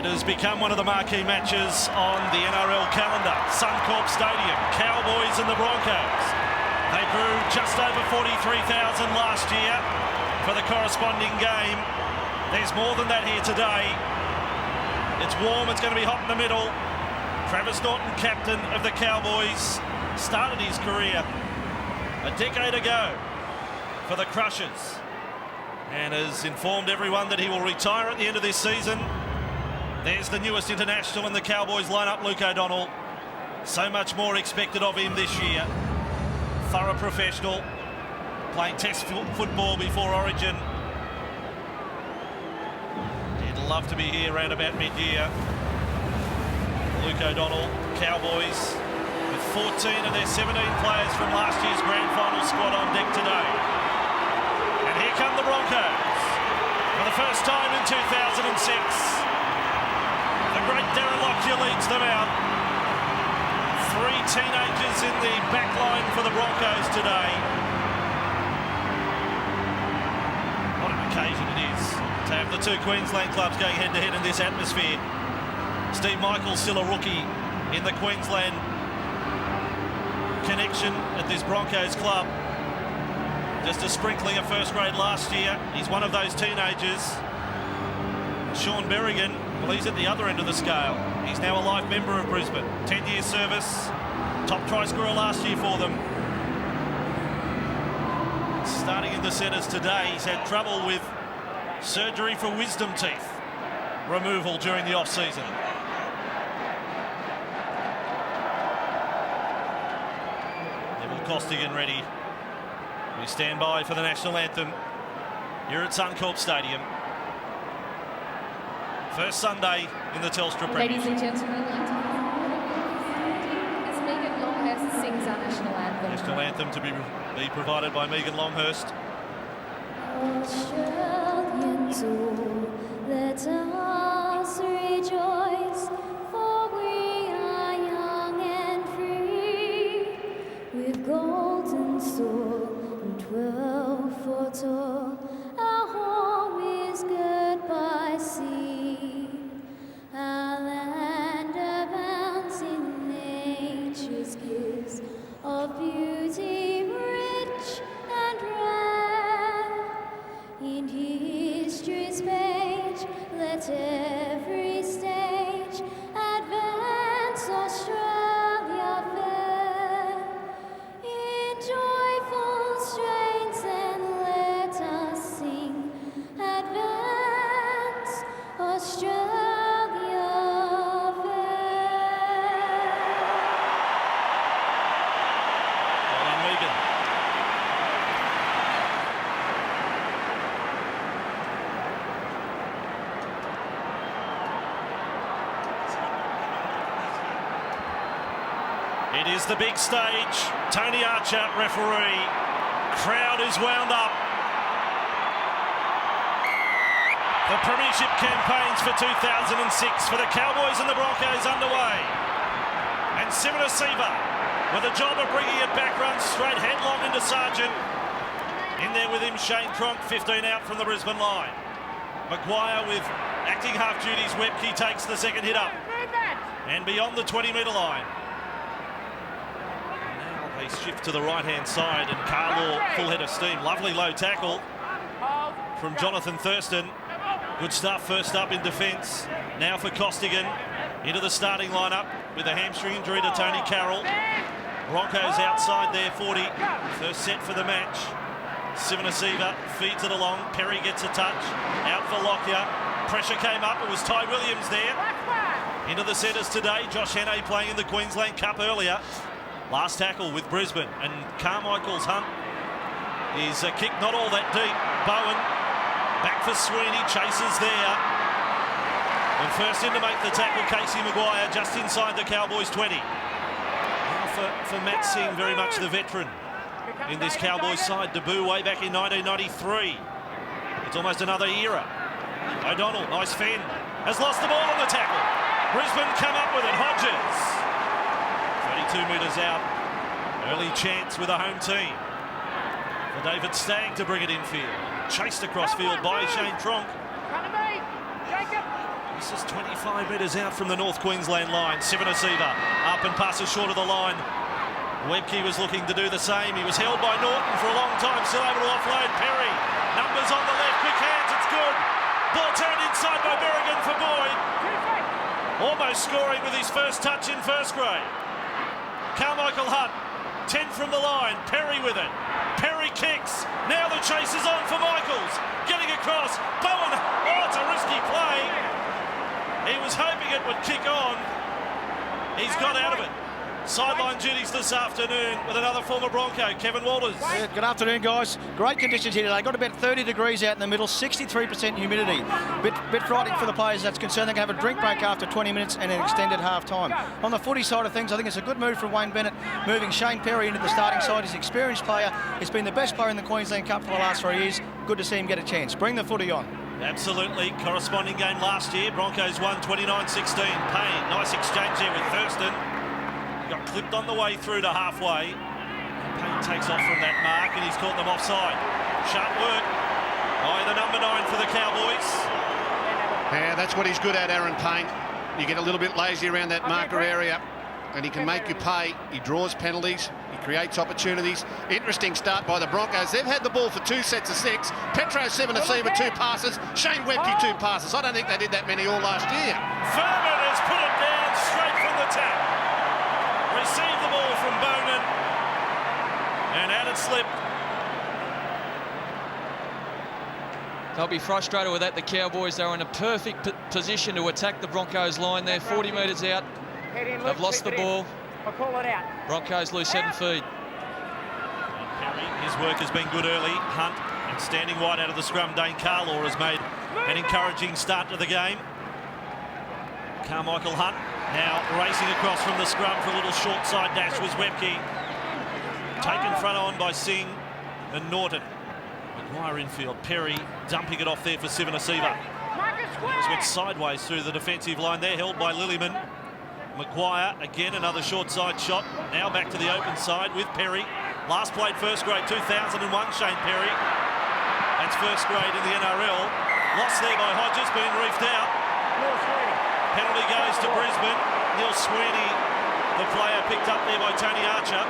It has become one of the marquee matches on the NRL calendar. Suncorp Stadium, Cowboys and the Broncos. They drew just over 43,000 last year for the corresponding game. There's more than that here today. It's warm, it's going to be hot in the middle. Travis Norton, captain of the Cowboys, started his career a decade ago for the Crushers and has informed everyone that he will retire at the end of this season. There's the newest international in the Cowboys lineup, Luke O'Donnell. So much more expected of him this year. Thorough professional, playing test football before Origin. He'd love to be here around about mid-year. Luke O'Donnell, Cowboys, with 14 of their 17 players from last year's grand final squad on deck today. And here come the Broncos for the first time in 2006. The great Darren Lockyer leads them out. Three teenagers in the back line for the Broncos today. What an occasion it is to have the two Queensland clubs going head-to-head in this atmosphere. Steve Michael's still a rookie in the Queensland connection at this Broncos club. Just a sprinkling of first grade last year. He's one of those teenagers. Sean Berrigan, well, he's at the other end of the scale. He's now a life member of Brisbane. 10-year service, top try scorer last year for them. Starting in the centres today, he's had trouble with surgery for wisdom teeth removal during the off-season. Neville Costigan ready. We stand by for the national anthem here at Suncorp Stadium. First Sunday in the Telstra Premiership. Ladies and gentlemen, as Megan Longhurst sings our national anthem. National anthem to be provided by Megan Longhurst. Australians all, let us rejoice, for we are young and free, with golden sword and 12 for tall, our home is good by sea. Our land abounds in nature's gifts of beauty rich and rare. In history's page, let every stage advance Australia fair. In joyful strains and let us sing, advance Australia. It is the big stage. Tony Archer, referee. Crowd is wound up. The Premiership campaigns for 2006 for the Cowboys and the Broncos underway. And Simona Siva with a job of bringing it back, runs straight headlong into Sargent. In there with him, Shane Cronk, 15 out from the Brisbane line. Maguire with acting half duties. Webke takes the second hit up. And beyond the 20-metre line. They shift to the right-hand side and Carlaw full head of steam. Lovely low tackle from Jonathan Thurston. Good stuff first up in defence. Now for Costigan into the starting lineup with a hamstring injury to Tony Carroll. Broncos outside their 40. First set for the match. Simona Siva feeds it along. Perry gets a touch. Out for Lockyer. Pressure came up. It was Ty Williams there. Into the centres today. Josh Hannay playing in the Queensland Cup earlier. Last tackle with Brisbane, and Carmichael's hunt is a kick not all that deep. Bowen back for Sweeney, chases there. And first in to make the tackle, Casey Maguire, just inside the Cowboys 20. Now for Matt Singh, very much the veteran in this Cowboys side. Debut way back in 1993. It's almost another era. O'Donnell, nice fend, has lost the ball on the tackle. Brisbane come up with it, Hodges. 32 metres out. Early chance with a home team. For David Stagg to bring it infield. Chased across field by Shane Cronk. This is 25 metres out from the North Queensland line. Sivanasiva up and passes short of the line. Webke was looking to do the same. He was held by Norton for a long time, still able to offload. Perry, numbers on the left, quick hands, it's good. Ball turned inside by Berrigan for Boyd. Almost scoring with his first touch in first grade. Carmichael Hunt, 10 from the line, Perry with it. Perry kicks, now the chase is on for Michaels. Getting across, Bowen, oh, it's a risky play. He was hoping it would kick on. He's got out of it. Sideline duties this afternoon with another former Bronco, Kevin Walters. Yeah, good afternoon, guys. Great conditions here today. Got about 30 degrees out in the middle, 63% humidity. Bit frightening for the players that's concerned. They can have a drink break after 20 minutes and an extended half time. On the footy side of things, I think it's a good move from Wayne Bennett, moving Shane Perry into the starting side. He's an experienced player. He's been the best player in the Queensland Cup for the last 3 years. Good to see him get a chance. Bring the footy on. Absolutely. Corresponding game last year. Broncos won 29-16. Payne, nice exchange there with Thurston. Got clipped on the way through to halfway. Payne takes off from that mark and he's caught them offside. Sharp work by the number 9 for the Cowboys. Yeah, that's what he's good at, Aaron Payne. You get a little bit lazy around that marker area and he can make you pay. He draws penalties, he creates opportunities. Interesting start by the Broncos. They've had the ball for 2 sets of 6. Petro Sivanasiva 2 passes, Shane Webke 2 passes. I don't think they did that many all last year. Furman has put it down straight from the tap. Received the ball from Bowman and out it slipped. They'll be frustrated with that, the Cowboys. They're in a perfect position to attack the Broncos line there, 40 metres out. They've lost the ball. I'll call it out. Broncos lose 7 feet. Perry, his work has been good early. Hunt, and standing wide out of the scrum, Dane Carlaw has made an encouraging start to the game. Carmichael Hunt now racing across from the scrum for a little short side dash was Webke. Taken front on by Singh and Norton. Maguire infield, Perry dumping it off there for Sivanasiva. He's went sideways through the defensive line there, held by Lillyman. Maguire, again another short side shot. Now back to the open side with Perry. Last played first grade, 2001, Shane Perry. That's first grade in the NRL. Lost there by Hodges, being reefed out. Penalty goes to Brisbane. Neil Sweeney, the player picked up there by Tony Archer.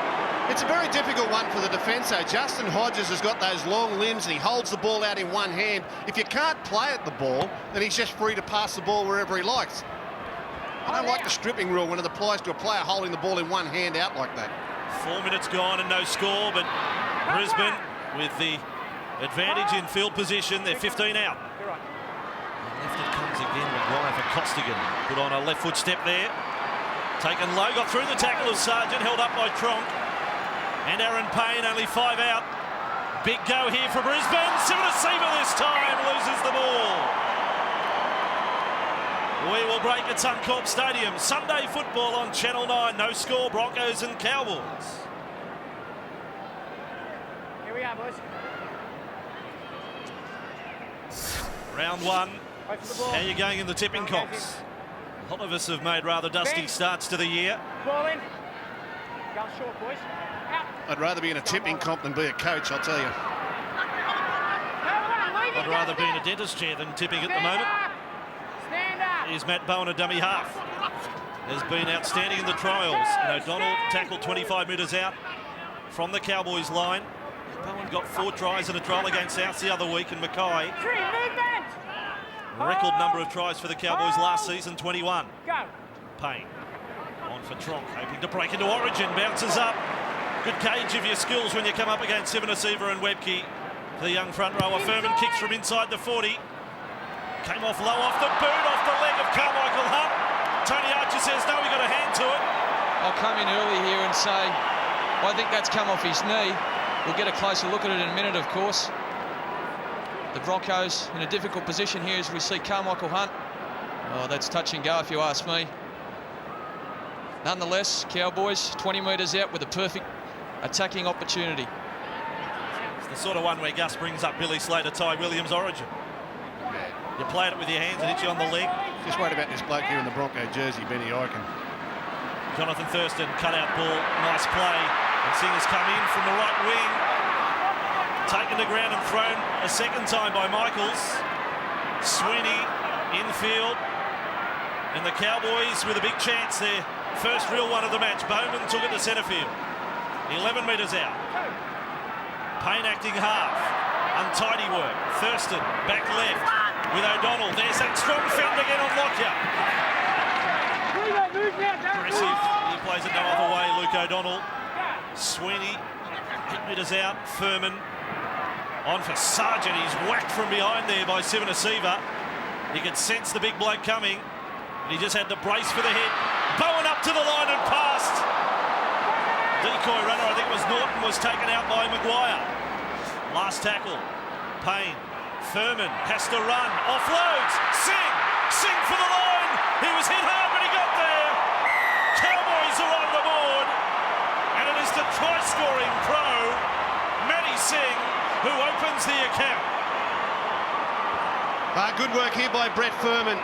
It's a very difficult one for the defence, though. Justin Hodges has got those long limbs and he holds the ball out in one hand. If you can't play at the ball, then he's just free to pass the ball wherever he likes. I don't like the stripping rule when it applies to a player holding the ball in one hand out like that. 4 minutes gone and no score, but Brisbane with the advantage in field position. They're 15 out. Left it comes again, Maguire for Costigan. Put on a left foot step there. Taken low, got through the tackle of Sargent, held up by Tronk. And Aaron Payne, only 5 out. Big go here for Brisbane. Sivanasiva this time loses the ball. We will break at Suncorp Stadium. Sunday football on Channel 9. No score, Broncos and Cowboys. Here we are, boys. Round 1. How are you going in the tipping comps? A lot of us have made rather dusty starts to the year. Ball in. Go short, boys. Out. I'd rather be in a tipping comp than be a coach, I'll tell you. I'd rather be in a dentist chair than tipping at the moment. Stand up. Here's Matt Bowen, a dummy half. Has been outstanding in the trials. And O'Donnell tackled 25 metres out from the Cowboys line. Bowen got 4 tries in a trial against South the other week, and Mackay. Movement. Record number of tries for the Cowboys last season, 21. Go. Payne on for Tronk, hoping to break into Origin, bounces up. Good gauge of your skills when you come up against Sivanasiva and Webke. The young front rower, Furman kicks from inside the 40. Came off low off the boot, off the leg of Carmichael Hunt. Tony Archer says, no, we got a hand to it. I'll come in early here and say, I think that's come off his knee. We'll get a closer look at it in a minute, of course. The Broncos in a difficult position here as we see Carmichael Hunt. Oh, that's touch and go if you ask me. Nonetheless, Cowboys 20 metres out with a perfect attacking opportunity. It's the sort of one where Gus brings up Billy Slater, Ty Williams, Origin. You played it with your hands and hit you on the leg. Just worried about this bloke here in the Bronco jersey, Benny Ikin. Jonathan Thurston, cut out ball, nice play. And Singer's come in from the right wing. Taken to ground and thrown a second time by Michaels. Sweeney infield. And the Cowboys with a big chance there. First real one of the match. Bowman took it to centre field. 11 metres out. Payne acting half. Untidy work. Thurston back left with O'Donnell. There's that strong fend again on Lockyer. Aggressive. He plays it no other way. Luke O'Donnell. Sweeney 8 metres out. Furman on for Sargent. He's whacked from behind there by Sivanasiva. He could sense the big bloke coming. He just had to brace for the hit. Bowen up to the line and passed. Decoy runner, I think it was Norton, was taken out by Maguire. Last tackle. Payne. Furman has to run. Offloads. Sing for the line. He was hit hard, but he got there. Cowboys are on the board. And it is the try-scoring pro, Matty Singh, who opens the account. Good work here by Brett Furman.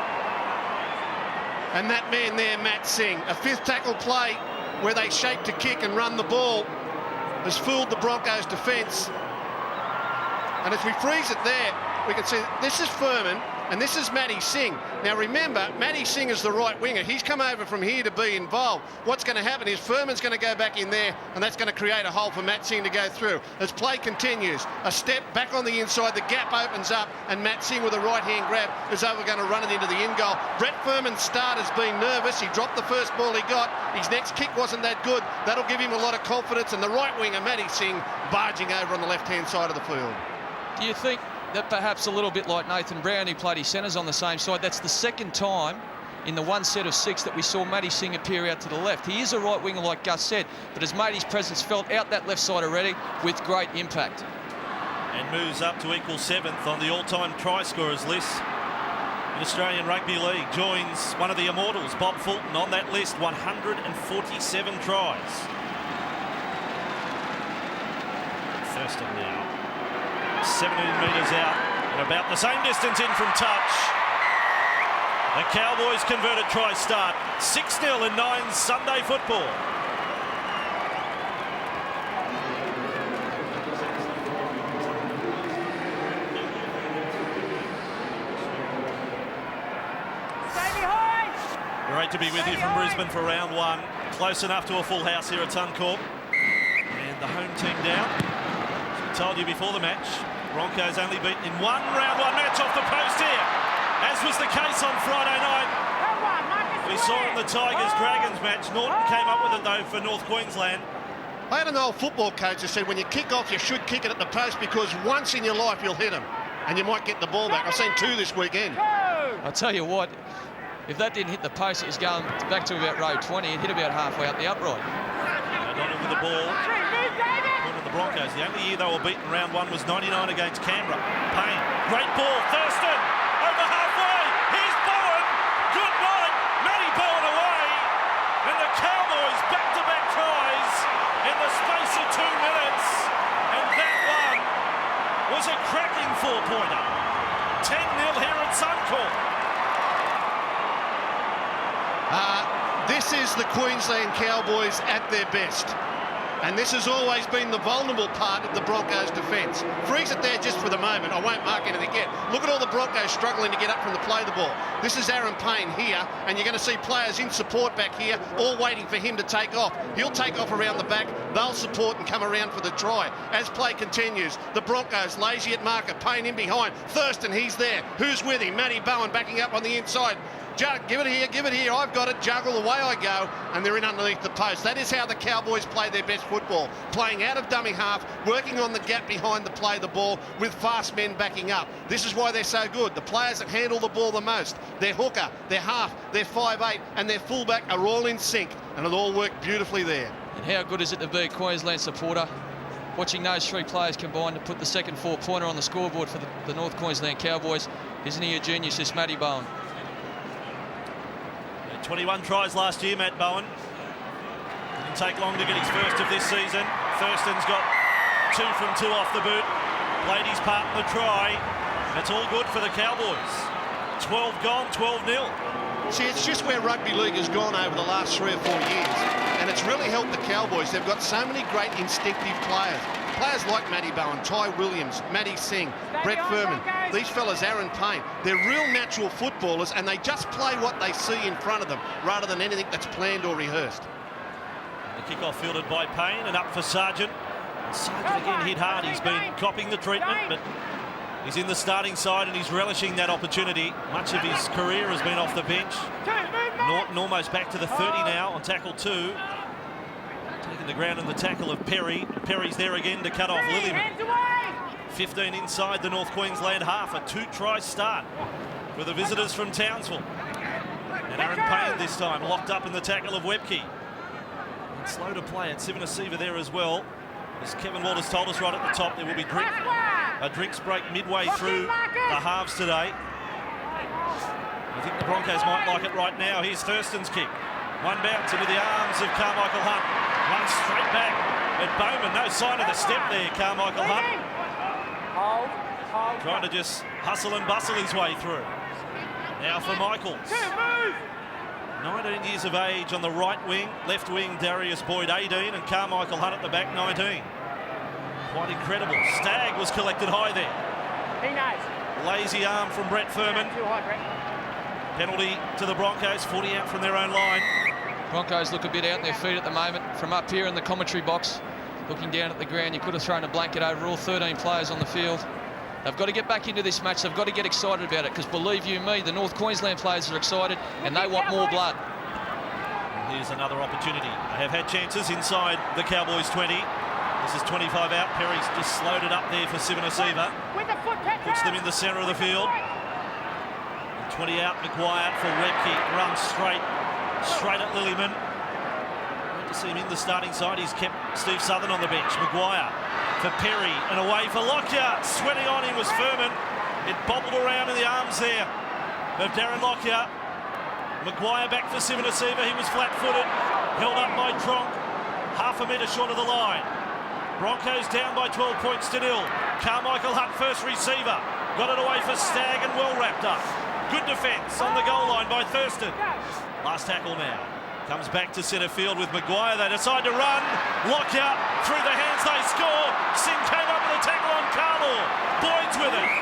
And that man there, Matt Singh. A fifth tackle play where they shape to kick and run the ball has fooled the Broncos defence. And as we freeze it there, we can see this is Furman and this is Matty Singh. Now remember, Matty Singh is the right winger. He's come over from here to be involved. What's going to happen is Furman's going to go back in there, and that's going to create a hole for Matt Singh to go through. As play continues, a step back on the inside, the gap opens up, and Matt Singh with a right-hand grab is over going to run it into the end goal. Brett Furman's start has been nervous. He dropped the first ball he got. His next kick wasn't that good. That'll give him a lot of confidence, and the right winger, Matty Singh, barging over on the left-hand side of the field. Do you think that perhaps a little bit like Nathan Brown, who played his centres on the same side, that's the second time in the one set of 6 that we saw Matty Singh appear out to the left? He is a right winger, like Gus said, but has made his presence felt out that left side already with great impact. And moves up to equal 7th on the all-time try scorers list in Australian Rugby League. Joins one of the immortals, Bob Fulton, on that list, 147 tries. Thurston now. 17 metres out and about the same distance in from touch. The Cowboys converted try start. 6-0 in 9 Sunday football. Great to be with you from Brisbane for round 1. Close enough to a full house here at Suncorp. And the home team down. As I told you before the match, Broncos only beaten in one round 1 match off the post here, as was the case on Friday night. We saw in the Tigers-Dragons match. Norton came up with it though for North Queensland. I had an old football coach who said when you kick off, you should kick it at the post because once in your life you'll hit them and you might get the ball back. I've seen 2 this weekend. I'll tell you what, if that didn't hit the post, it was going back to about row 20. It hit about halfway up the upright. O'Donnell with the ball. The Broncos, the only year they were beaten round 1 was 99 against Canberra. Payne, great ball, Thurston, over halfway, here's Bowen, good night, Matty Bowen away, and the Cowboys back-to-back tries in the space of 2 minutes, and that one was a cracking 4-pointer. 10-0 here at Suncorp. This is the Queensland Cowboys at their best. And this has always been the vulnerable part of the Broncos' defence. Freeze it there just for the moment. I won't mark anything yet. Look at all the Broncos struggling to get up from the play the ball. This is Aaron Payne here, and you're going to see players in support back here, all waiting for him to take off. He'll take off around the back. They'll support and come around for the try. As play continues, the Broncos lazy at marker. Payne in behind. Thurston, he's there. Who's with him? Matty Bowen backing up on the inside. Give it here, I've got it, juggle, away I go, and they're in underneath the post. That is how the Cowboys play their best football, playing out of dummy half, working on the gap behind the play the ball with fast men backing up. This is why they're so good. The players that handle the ball the most, their hooker, their half, their 5'8", and their fullback are all in sync, and it all worked beautifully there. And how good is it to be a Queensland supporter, watching those 3 players combine to put the second 4-pointer on the scoreboard for the North Queensland Cowboys. Isn't he a genius, this Matty Bowen? 21 tries last year, Matt Bowen. Didn't take long to get his first of this season. Thurston's got 2 from 2 off the boot. Played his part in the try. And it's all good for the Cowboys. 12 gone, 12-0. See, it's just where rugby league has gone over the last 3 or 4 years. And it's really helped the Cowboys. They've got so many great instinctive players. Players like Matty Bowen, Ty Williams, Matty Singh, Brett Furman. these fellas, Aaron Payne, they're real natural footballers, and they just play what they see in front of them rather than anything that's planned or rehearsed. The kickoff fielded by Payne and up for Sargent. Sargent again hit hard. He's been copying the treatment, but he's in the starting side and he's relishing that opportunity. Much of his career has been off the bench. Norton almost back to the 30 now on tackle 2. Taking the ground in the tackle of Perry. Perry's there again to cut off Lillyman. 15 inside the North Queensland half. A 2-try start for the visitors from Townsville. And Aaron Payne this time locked up in the tackle of Webke. And slow to play at Sivanasiva there as well. As Kevin Walters told us right at the top, there will be a drinks break midway through the halves today. I think the Broncos might like it right now. Here's Thurston's kick. One bounce into the arms of Carmichael Hunt. One straight back at Bowman. No sign of the step there, Carmichael Hunt. Trying to just hustle and bustle his way through. Now for Michaels. 19 years of age on the right wing. Left wing, Darius Boyd, 18. And Carmichael Hunt at the back, 19. Quite incredible. Stagg was collected high there. He knows. Lazy arm from Brett Furman. Too high, Brett. Penalty to the Broncos, 40 out from their own line. Broncos look a bit out on their feet at the moment. From up here in the commentary box, looking down at the ground, you could have thrown a blanket over all 13 players on the field. They've got to get back into this match. They've got to get excited about it, because believe you me, the North Queensland players are excited and they want more blood. And here's another opportunity. They have had chances inside the Cowboys 20. This is 25 out. Perry's just slowed it up there for Sivanasiva. Puts them in the centre of the field. 20 out, Maguire for Webke. Runs straight at Lillyman. Great to see him in the starting side. He's kept Steve Southern on the bench. Maguire for Perry and away for Lockyer. Sweating on him was Furman. It bobbled around in the arms there of Darren Lockyer. Maguire back for Sivanasiva. He was flat-footed, held up by Tronk. Half a metre short of the line. Broncos down by 12 points to 0. Carmichael Hunt, first receiver. Got it away for Stagg and well wrapped up. Good defence on the goal line by Thurston. Last tackle now. Comes back to centre field with Maguire. They decide to run. Lockyer through the hands. They score. Singh came up with a tackle on Carlaw. Boyd's with it.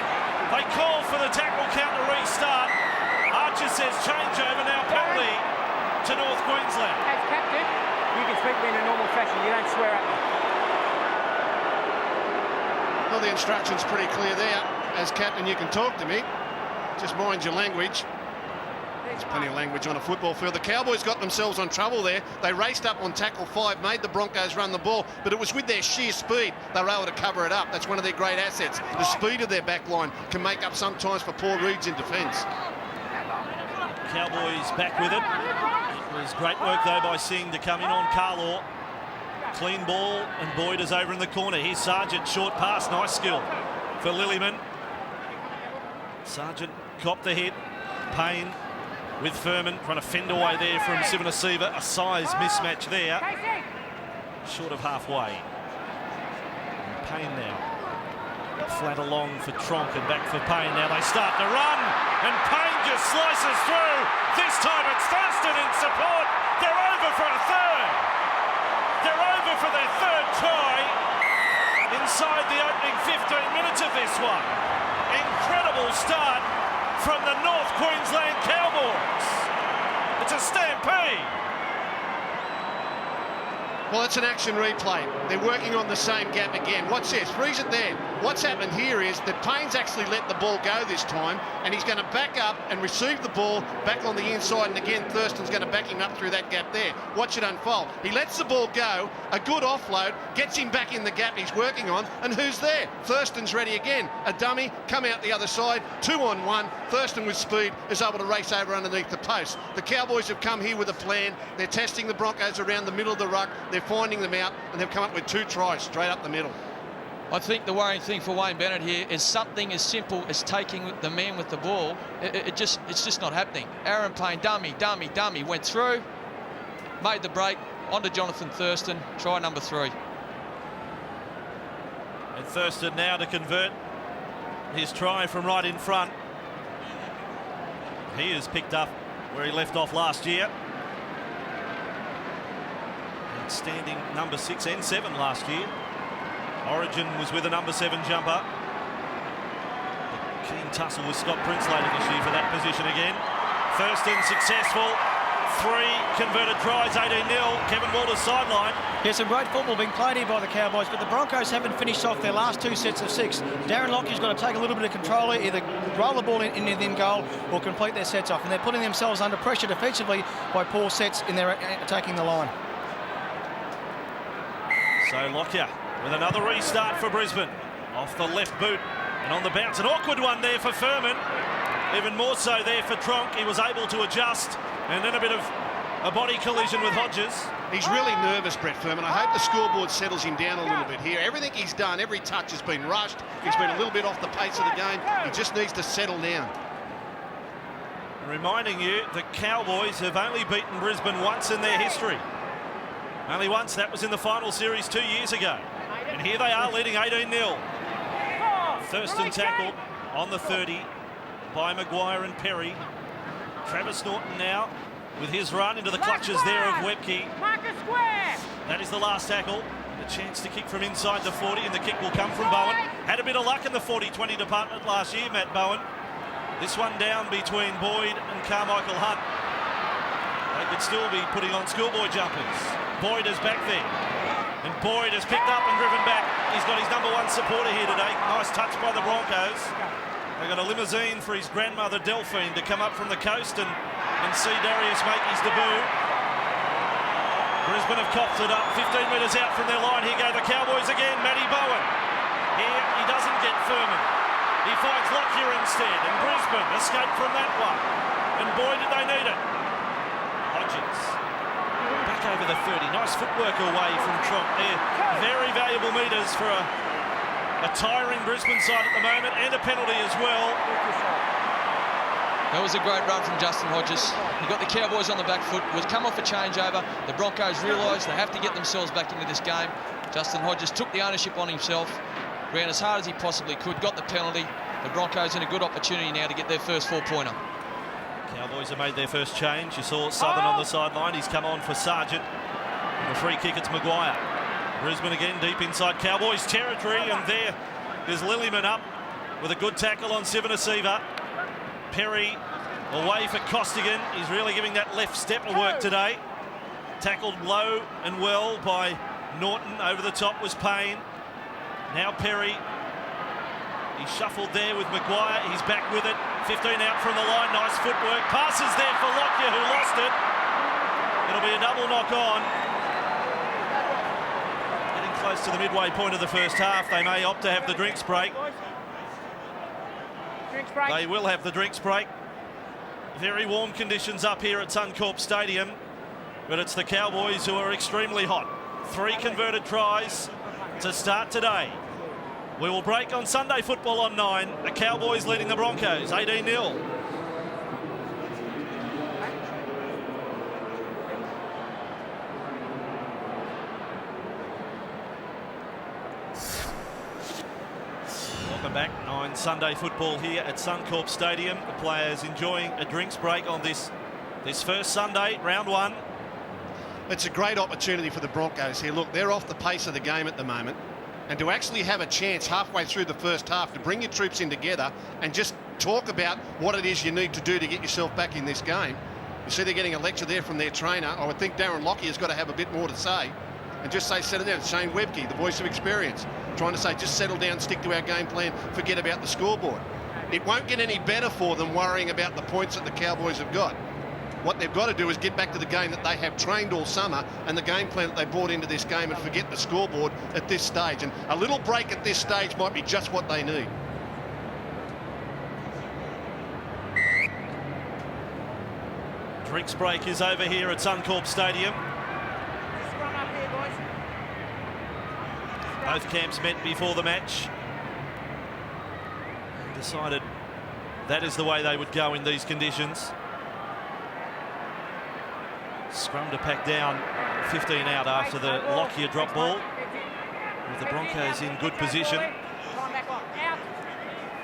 They call for the tackle count to restart. Archer says changeover, now penalty to North Queensland. As captain, you can speak to me in a normal fashion. You don't swear at me. Well, the instruction's pretty clear there. As captain, you can talk to me. Just mind your language. There's plenty of language on a football field. The Cowboys got themselves on trouble there. They raced up on tackle 5, made the Broncos run the ball, but it was with their sheer speed they were able to cover it up. That's one of their great assets. The speed of their back line can make up sometimes for poor reads in defence. Cowboys back with it. It was great work though by Singh to come in on Carlaw. Clean ball and Boyd is over in the corner. Here's Sargent, short pass, nice skill for Lillyman. Sargent copped the hit. Payne with Furman trying to fend away there from Sivanasiva. A size mismatch there. Short of halfway. And Payne now. Flat along for Tronk and back for Payne. Now they start to run and Payne just slices through. This time it's Thurston in support. They're over for a third. They're over for their third try inside the opening 15 minutes of this one. Incredible start from the North Queensland Cowboys. It's a stampede. Well, it's an action replay. They're working on the same gap again. Watch this. Freeze it there. What's happened here is that Payne's actually let the ball go this time, and he's going to back up and receive the ball back on the inside, and again, Thurston's going to back him up through that gap there. Watch it unfold. He lets the ball go, a good offload, gets him back in the gap he's working on, and who's there? Thurston's ready again. A dummy, come out the other side, 2-on-1. Thurston with speed is able to race over underneath the post. The Cowboys have come here with a plan. They're testing the Broncos around the middle of the ruck. They're finding them out, and they've come up with 2 tries straight up the middle. I think the worrying thing for Wayne Bennett here is something as simple as taking the man with the ball. It's just not happening. Aaron Payne, dummy, went through, made the break, onto Jonathan Thurston, try number 3. And Thurston now to convert his try from right in front. He has picked up where he left off last year. Standing number 6 and 7 last year. Origin was with a number 7 jumper. The Keen tussle with Scott Prince later this year for that position again. Thurston successful. 3 converted tries, 18-0. Kevin Walters sideline. Yeah, some great football being played here by the Cowboys, but the Broncos haven't finished off their last 2 sets of 6. Darren Locky's got to take a little bit of control, either roll the ball in within goal or complete their sets off. And they're putting themselves under pressure defensively by poor sets in their attacking the line. So Lockyer with another restart for Brisbane. Off the left boot and on the bounce. An awkward one there for Furman. Even more so there for Tronk. He was able to adjust. And then a bit of a body collision with Hodges. He's really nervous, Brett Furman. I hope the scoreboard settles him down a little bit here. Everything he's done, every touch has been rushed. He's been a little bit off the pace of the game. He just needs to settle down. Reminding you, the Cowboys have only beaten Brisbane once in their history. Only once, that was in the final series 2 years ago. And here they are leading 18-0. Thurston tackled on the 30 by Maguire and Perry. Travis Norton now with his run into the clutches there of Webke. That is the last tackle. A chance to kick from inside the 40, and the kick will come from Bowen. Had a bit of luck in the 40-20 department last year, Matt Bowen. This one down between Boyd and Carmichael Hunt. They could still be putting on schoolboy jumpers. Boyd is back there. And Boyd has picked up and driven back. He's got his #1 supporter here today. Nice touch by the Broncos. They got a limousine for his grandmother Delphine to come up from the coast and see Darius make his debut. Brisbane have coughed it up 15 metres out from their line. Here go the Cowboys again. Matty Bowen. Here he doesn't get Furman. He finds Lockyer instead, and Brisbane escape from that one. And boy, did they need it. Hodges back over the 30. Nice footwork away from Tronk there. Very valuable metres for a tiring Brisbane side at the moment, and a penalty as well. That was a great run from Justin Hodges. He got the Cowboys on the back foot, was come off a changeover. The Broncos realised they have to get themselves back into this game. Justin Hodges took the ownership on himself, ran as hard as he possibly could, got the penalty. The Broncos in a good opportunity now to get their first 4-pointer. Cowboys have made their first change. You saw Southern on the sideline. He's come on for Sargent. And the free kick, it's Maguire. Brisbane again deep inside Cowboys territory, and there is Lillyman up with a good tackle on Sivanasiva. Perry away for Costigan. He's really giving that left step a work today. Tackled low and well by Norton. Over the top was Payne. Now Perry. He shuffled there with Maguire. He's back with it. 15 out from the line. Nice footwork. Passes there for Lockyer, who lost it. It'll be a double knock on. Close to the midway point of the first half. They may opt to have the drinks break. They will have the drinks break. Very warm conditions up here at Suncorp Stadium, but it's the Cowboys who are extremely hot. 3 converted tries to start today. We will break on Sunday Football on 9. The Cowboys leading the Broncos 18-0. Welcome back. 9 Sunday Football here at Suncorp Stadium. The players enjoying a drinks break on this first Sunday, round 1. It's a great opportunity for the Broncos here. Look, they're off the pace of the game at the moment. And to actually have a chance halfway through the first half to bring your troops in together and just talk about what it is you need to do to get yourself back in this game. You see they're getting a lecture there from their trainer. I would think Darren Lockyer has got to have a bit more to say. And just say, settle down. Shane Webke, the voice of experience, trying to say, just settle down, stick to our game plan, forget about the scoreboard. It won't get any better for them worrying about the points that the Cowboys have got. What they've got to do is get back to the game that they have trained all summer and the game plan that they brought into this game, and forget the scoreboard at this stage. And a little break at this stage might be just what they need. Drinks break is over here at Suncorp Stadium. Both camps met before the match and decided that is the way they would go in these conditions. Scrum to pack down, 15 out after the Lockyer drop ball, with the Broncos in good position.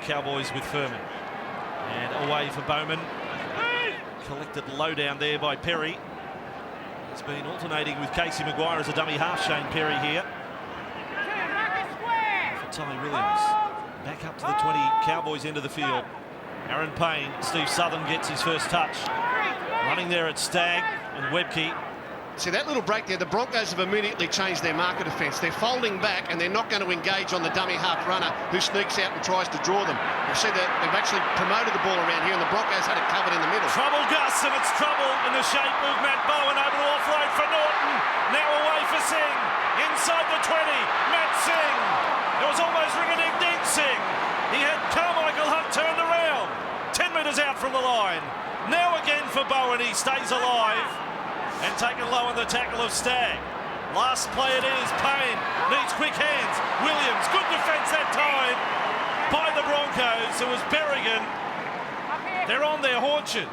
Cowboys with Furman, and away for Bowman. Collected low down there by Perry. He's been alternating with Casey Maguire as a dummy half. Shane Perry here for Tommy Williams. Back up to the 20 Cowboys end of the field. Aaron Payne, Steve Southern gets his first touch. Running there at Stagg and Webke. See that little break there, the Broncos have immediately changed their marker defence. They're folding back and they're not going to engage on the dummy half runner who sneaks out and tries to draw them. You see that they've actually promoted the ball around here and the Broncos had it covered in the middle. Trouble, Gus, and it's trouble in the shape of Matt Bowen, able to offload for Norton. Now away for Singh. Inside the 20, Matt Singh. It was almost ring-a-ding-ding Singh. He had Carmichael Hunt turned around. 10 metres out from the line. Now again for Bowen, he stays alive. And taken low on the tackle of Stagg. Last play it is. Payne needs quick hands. Williams, good defence that time by the Broncos. It was Berrigan. They're on their haunches.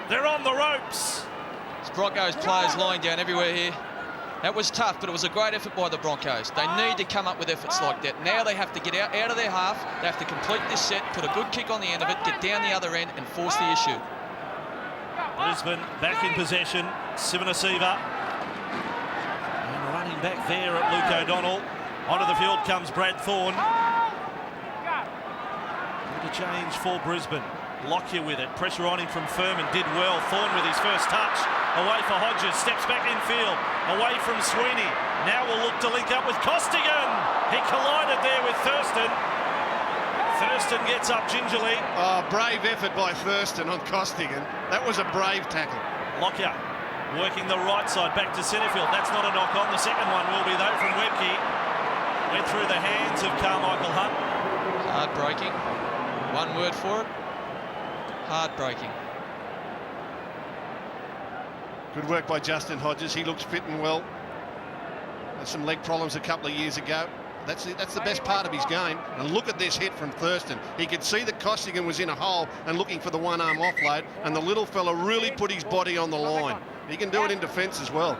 They're on the ropes. It's Broncos players lying down everywhere here. That was tough, but it was a great effort by the Broncos. They need to come up with efforts like that. Now they have to get out of their half. They have to complete this set, put a good kick on the end of it, get down the other end and force the issue. Brisbane back in possession. Sivanasiva. And running back there at Luke O'Donnell. Onto the field comes Brad Thorne. Good a change for Brisbane. Lockyer with it. Pressure on him from Furman. Did well. Thorne with his first touch. Away for Hodges. Steps back infield. Away from Sweeney. Now we'll look to link up with Costigan. He collided there with Thurston. Thurston gets up gingerly. Oh, brave effort by Thurston on Costigan. That was a brave tackle. Lockyer working the right side back to Centrefield. That's not a knock on. The second one will be though from Webke. Went through the hands of Carmichael Hunt. Heartbreaking. One word for it. Heartbreaking. Good work by Justin Hodges. He looks fit and well. Had some leg problems a couple of years ago. That's the best part of his game. And look at this hit from Thurston. He could see that Costigan was in a hole and looking for the one-arm offload, and the little fella really put his body on the line. He can do it in defence as well.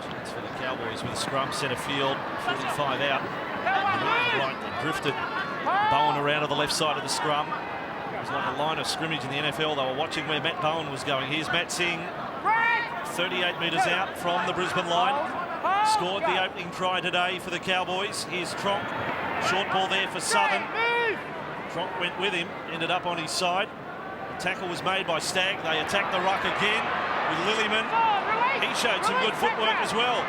Chance for the Cowboys with a scrum centre field, 45 out. Right, they drifted Bowen around to the left side of the scrum. It was like a line of scrimmage in the NFL. They were watching where Matt Bowen was going. Here's Matt Singh, 38 metres out from the Brisbane line. Scored the opening try today for the Cowboys. Here's Tronk. Short ball there for Southern. Tronk went with him, ended up on his side. The tackle was made by Stagg. They attacked the ruck again with Lillyman. He showed some good footwork as well.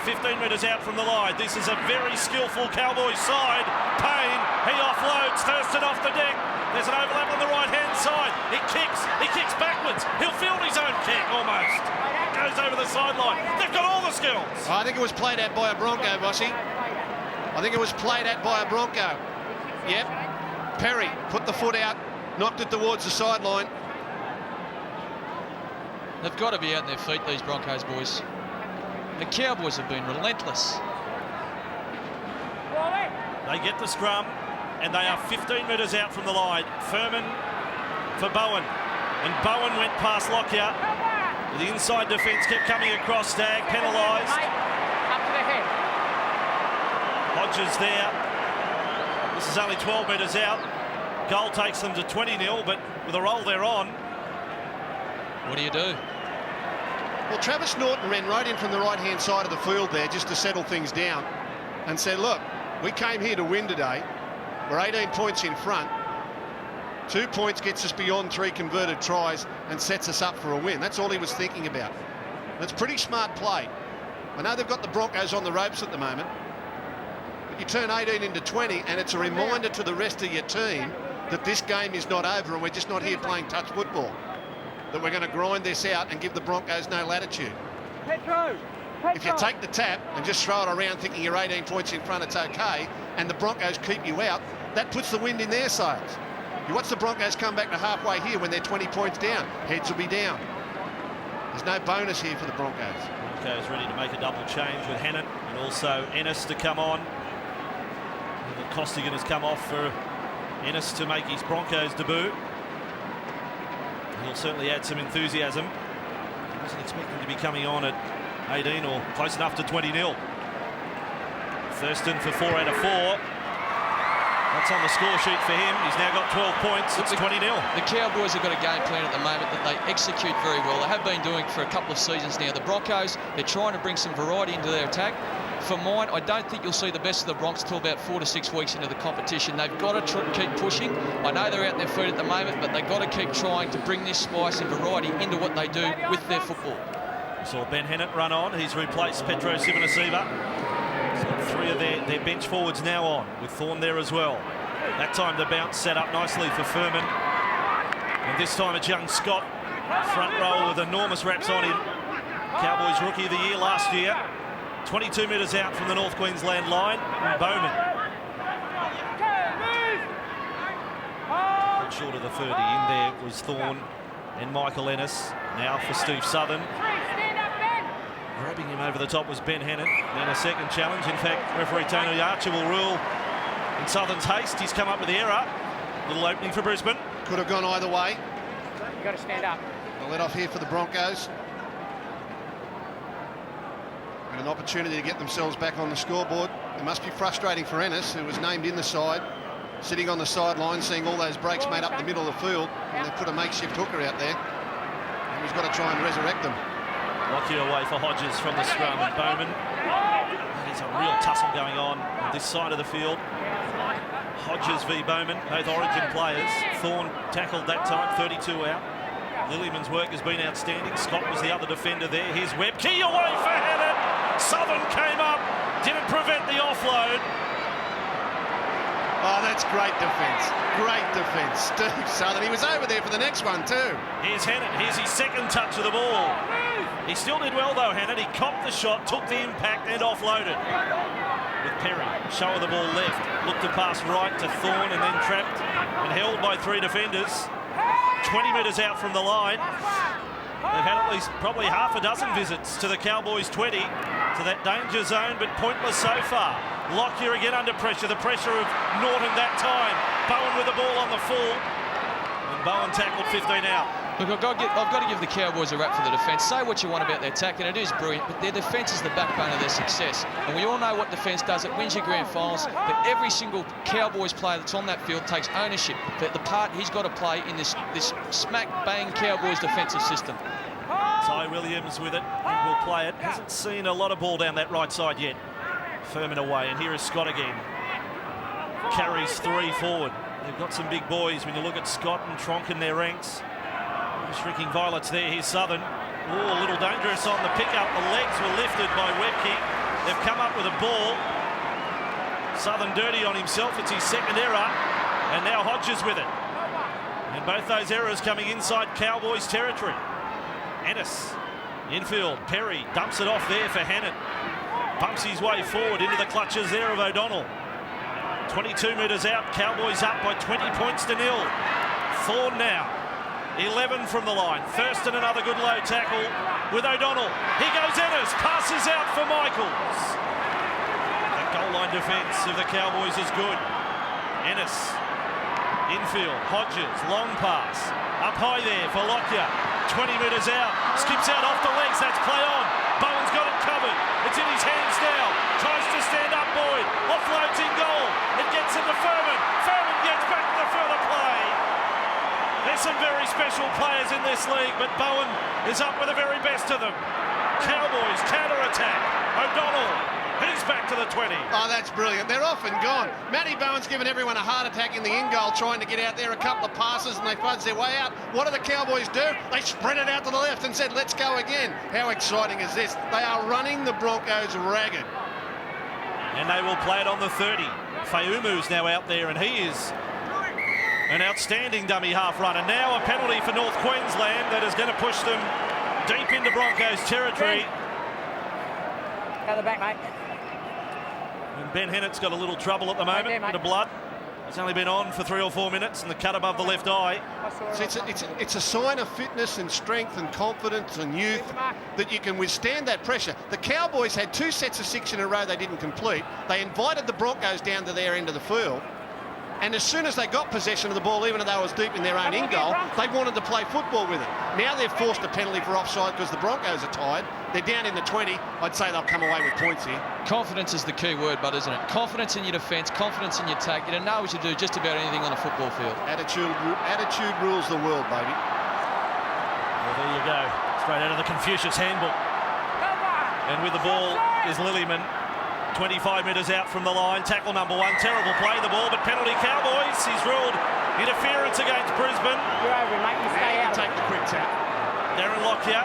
15 metres out from the line. This is a very skillful Cowboys side. Payne, he offloads Thurston off the deck. There's an overlap on the right-hand side. He kicks backwards. He'll field his own kick almost. Goes over the sideline. They've got all the skills. I think it was played at by a Bronco, Bossy. I think it was played at by a Bronco. Yep. Perry put the foot out, knocked it towards the sideline. They've got to be out on their feet, these Broncos boys. The Cowboys have been relentless. They get the scrum, and they are 15 metres out from the line. Furman for Bowen, and Bowen went past Lockyer. The inside defence kept coming across. Stagg penalised. Up to the head. Hodges there. This is only 12 metres out. Goal takes them to 20-0, but with a roll they're on. What do you do? Well, Travis Norton ran right in from the right-hand side of the field there just to settle things down and said, look, we came here to win today. We're 18 points in front. 2 points gets us beyond 3 converted tries and sets us up for a win. That's all he was thinking about. That's pretty smart play. I know they've got the Broncos on the ropes at the moment, but you turn 18 into 20 and it's a reminder to the rest of your team that this game is not over and we're just not here playing touch football. That we're going to grind this out and give the Broncos no latitude. If you take the tap and just throw it around thinking you're 18 points in front, it's okay, and the Broncos keep you out, that puts the wind in their sails. You watch the Broncos come back to halfway here when they're 20 points down. Heads will be down. There's no bonus here for the Broncos. Broncos ready to make a double change with Hannon and also Ennis to come on. And Costigan has come off for Ennis to make his Broncos debut. He'll certainly add some enthusiasm. I wasn't expecting to be coming on at 18 or close enough to 20-0. Thurston for 4 out of 4. That's on the score sheet for him. He's now got 12 points. It's 20-0. The Cowboys have got a game plan at the moment that they execute very well. They have been doing for a couple of seasons now. The Broncos, they're trying to bring some variety into their attack. for mine, I don't think you'll see the best of the Bronx till about 4 to 6 weeks into the competition. They've got to keep pushing. I know they're out on their feet at the moment, but they've got to keep trying to bring this spice and variety into what they do with their football. We saw Ben Hennett run on. He's replaced Petro Sivanasiva. He's got 3 of their bench forwards now on, with Thorne there as well. That time the bounce set up nicely for Furman. And this time it's young Scott, front row with enormous reps on him. Cowboys Rookie of the Year last year. 22 metres out from the North Queensland line. And Bowman. Not short of the 30. In there was Thorne and Michael Ennis. Now for Steve Southern. Grabbing him over the top was Ben Hennett. Then a second challenge. In fact, referee Tony Archer will rule in Southern's haste. He's come up with the error. Little opening for Brisbane. Could have gone either way. You got to stand up. A let off here for the Broncos. And an opportunity to get themselves back on the scoreboard. It must be frustrating for Ennis, who was named in the side, sitting on the sideline, seeing all those breaks made up the middle of the field, and they've put a makeshift hooker out there. And he's got to try and resurrect them. Lockyer away for Hodges from the scrum, and Bowman. There's a real tussle going on this side of the field. Hodges v Bowman, both Origin players. Thorne tackled that time, 32 out. Lillyman's work has been outstanding. Scott was the other defender there. Here's Webb. Key away for Hennett. Southern came up, didn't prevent the offload. Oh, that's great defence. Great defence. Steve Southern. He was over there for the next one too. Here's Hennett. Here's his second touch of the ball. He still did well though, Hennett. He copped the shot, took the impact and offloaded. With Perry, show of the ball left. Looked to pass right to Thorne and then trapped and held by 3 defenders. 20 metres out from the line. They've had at least probably half a dozen visits to the Cowboys 20, to that danger zone, but pointless so far. Lockyer again under pressure, the pressure of Norton that time. Bowen with the ball on the full, and Bowen tackled 15 out. Look, I've got to give the Cowboys a rap for the defence. Say what you want about their attack, and it is brilliant, but their defence is the backbone of their success. And we all know what defence does. It wins your grand finals, but every single Cowboys player that's on that field takes ownership for the part he's got to play in this smack-bang Cowboys defensive system. Ty Williams with it, he will play it. Hasn't seen a lot of ball down that right side yet. Furman away, and here is Scott again. Carries 3 forward. They've got some big boys when you look at Scott and Tronk in their ranks. Shrinking violets there. Here's Southern. Oh, a little dangerous on the pickup. The legs were lifted by Webke. They've come up with a ball. Southern dirty on himself. It's his second error. And now Hodges with it. And both those errors coming inside Cowboys territory. Ennis, infield. Perry dumps it off there for Hennett. Pumps his way forward into the clutches there of O'Donnell. 22 metres out. Cowboys up by 20 points to 0. Thorne now. 11 from the line. Thurston another good low tackle with O'Donnell. He goes Ennis, passes out for Michaels. The goal line defence of the Cowboys is good. Ennis, infield, Hodges, long pass. Up high there for Lockyer. 20 metres out, skips out off the legs, that's play on. Bowen's got it covered. It's in his hands now. Tries to stand up Boyd. Offloads in goal. It gets into Furman. Furman gets back to the further play. There's some very special players in this league, but Bowen is up with the very best of them. Cowboys counter-attack. O'Donnell, he's back to the 20. Oh, that's brilliant. They're off and gone. Matty Bowen's given everyone a heart attack in the in-goal, trying to get out there, a couple of passes, and they fudge their way out. What do the Cowboys do? They spread it out to the left and said, let's go again. How exciting is this? They are running the Broncos ragged. And they will play it on the 30. Fayumu's now out there, and he is an outstanding dummy half runner. Now a penalty for North Queensland that is going to push them deep into Broncos territory. Out the back, mate. And Ben Hennett's got a little trouble at the moment, there, mate. bit of blood. He's only been on for 3 or 4 minutes, and the cut above the left eye. So it's a sign of fitness and strength and confidence and youth that you can withstand that pressure. The Cowboys had 2 sets of 6 in a row they didn't complete. They invited the Broncos down to their end of the field. And as soon as they got possession of the ball, even though they was deep in their own in-goal, they wanted to play football with it. Now they've forced a penalty for offside because the Broncos are tired. They're down in the 20. I'd say they'll come away with points here. Confidence is the key word, Bud, isn't it? Confidence in your defence, confidence in your attack. You know what you do just about anything on a football field. Attitude rules the world, baby. Well, there you go. Straight out of the Confucius handbook. And with the ball is Lillyman. 25 metres out from the line. Tackle number 1. Terrible play, the ball, but penalty Cowboys. He's ruled interference against Brisbane. You're over him, mate. You stay out. Take the quick tap. Darren Lockyer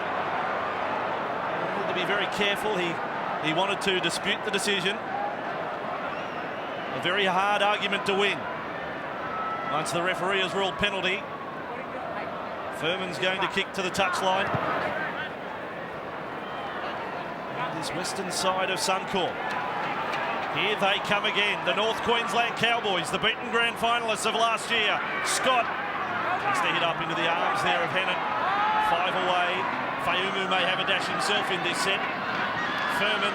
need to be very careful. He wanted to dispute the decision. A very hard argument to win. Once the referee has ruled penalty, Furman's going to kick to the touchline. This western side of Suncorp. Here they come again, the North Queensland Cowboys, the beaten grand finalists of last year. Scott takes the hit up into the arms there of Hennett. 5 away. Fayumu may have a dash himself in this set. Furman.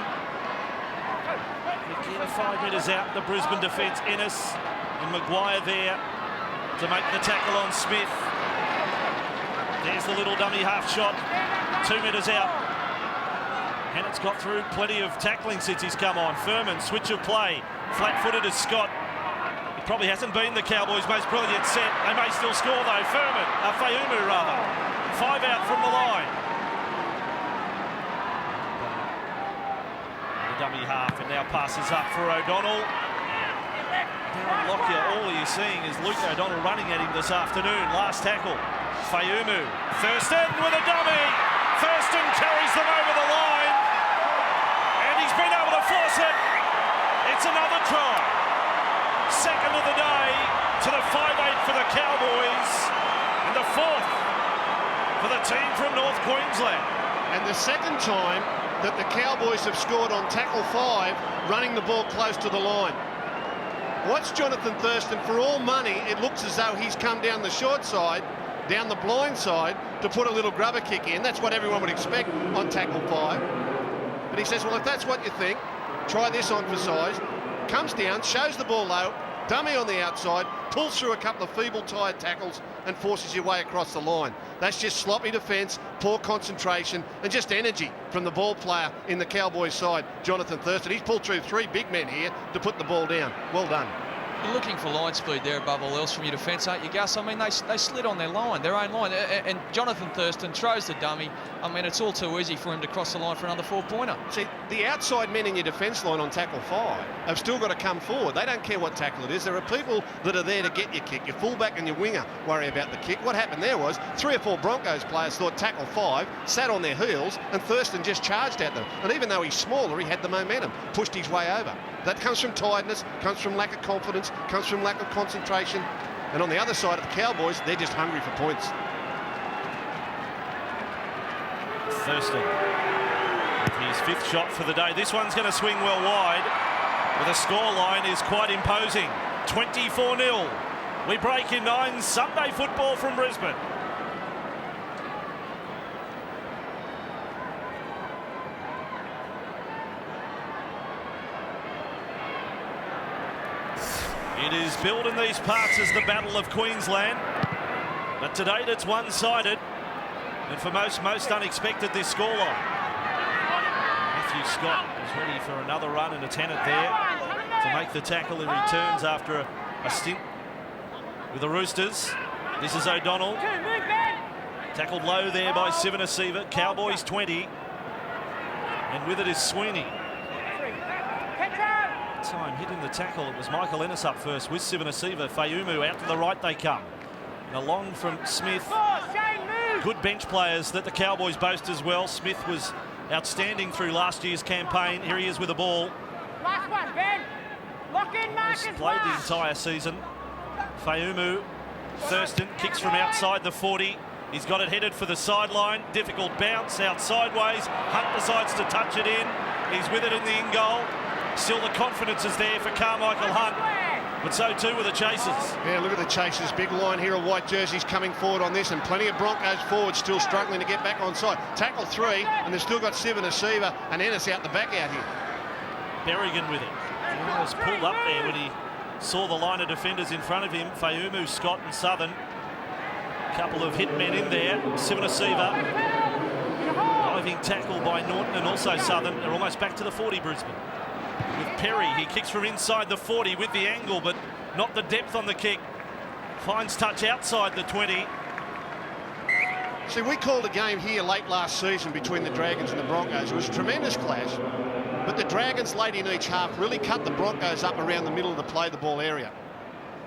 Again, 5 metres out, the Brisbane defence. Ennis and Maguire there to make the tackle on Smith. There's the little dummy half shot. 2 metres out. Hennett's got through plenty of tackling since he's come on. Furman, switch of play. Flat-footed as Scott. It probably hasn't been the Cowboys' most brilliant set. They may still score though. Fayumu rather. 5 out from the line. The dummy half and now passes up for O'Donnell. Darren Lockyer, all you're seeing is Luke O'Donnell running at him this afternoon. Last tackle. Fayumu. Thurston with a dummy. Thurston carries them over the line. And he's been able to force it. It's another try. Second of the day to the 5-8 for the Cowboys. And the 4th for the team from North Queensland. And the second time that the Cowboys have scored on tackle 5, running the ball close to the line. Watch Jonathan Thurston. For all money, it looks as though he's come down the short side, down the blind side, to put a little grubber kick in. That's what everyone would expect on tackle 5. But he says, well, if that's what you think, try this on for size. Comes down, shows the ball low, dummy on the outside, pulls through a couple of feeble-tired tackles and forces your way across the line. That's just sloppy defence, poor concentration and just energy from the ball player in the Cowboys side, Jonathan Thurston. He's pulled through 3 big men here to put the ball down. Well done. You're looking for line speed there above all else from your defence, aren't you, Gus? I mean, they slid on their line, their own line. And Jonathan Thurston throws the dummy. I mean, it's all too easy for him to cross the line for another 4-pointer. See, the outside men in your defence line on tackle 5 have still got to come forward. They don't care what tackle it is. There are people that are there to get your kick. Your fullback and your winger worry about the kick. What happened there was 3 or 4 Broncos players thought tackle 5, sat on their heels, and Thurston just charged at them. And even though he's smaller, he had the momentum, pushed his way over. That comes from tiredness, comes from lack of confidence, comes from lack of concentration. And on the other side of the Cowboys, they're just hungry for points. Thurston with his 5th shot for the day. This one's going to swing well wide, but the scoreline is quite imposing. 24-0. We break in 9. Sunday football from Brisbane. It is billed in these parts as the Battle of Queensland, but to date it's one-sided, and for most unexpected this scoreline. Matthew Scott is ready for another run, and it's Hennett there to make the tackle. He returns after a stint with the Roosters. This is O'Donnell. Tackled low there by Sivanasiva. Cowboys 20, and with it is Sweeney. Time hitting the tackle, it was Michael Ennis up first with Sivanasiva. Fayumu out to the right they come, and along from Smith. Good bench players that the Cowboys boast as well. Smith was outstanding through last year's campaign. Here he is with the ball. Last one, Ben. Lock in, Marcus. He's played the entire season. Fayumu. Thurston kicks from outside the 40. He's got it headed for the sideline. Difficult bounce out sideways. Hunt decides to touch it in. He's with it in the in-goal. Still the confidence is there for Carmichael Hunt, but so too were the chasers. Yeah, look at the chasers. Big line here of white jerseys coming forward on this, and plenty of Broncos forwards still struggling to get back on side. Tackle 3, and they've still got Sivanasiva and Ennis out the back out here. Berrigan with it. He almost pulled up there when he saw the line of defenders in front of him. Fayumu, Scott and Southern. A couple of hit men in there. Sivanasiva. Diving tackle by Norton and also Southern. They're almost back to the 40, Brisbane. With Perry, he kicks from inside the 40 with the angle, but not the depth on the kick. Finds touch outside the 20. See, we called a game here late last season between the Dragons and the Broncos. It was a tremendous clash. But the Dragons late in each half really cut the Broncos up around the middle of the play the ball area.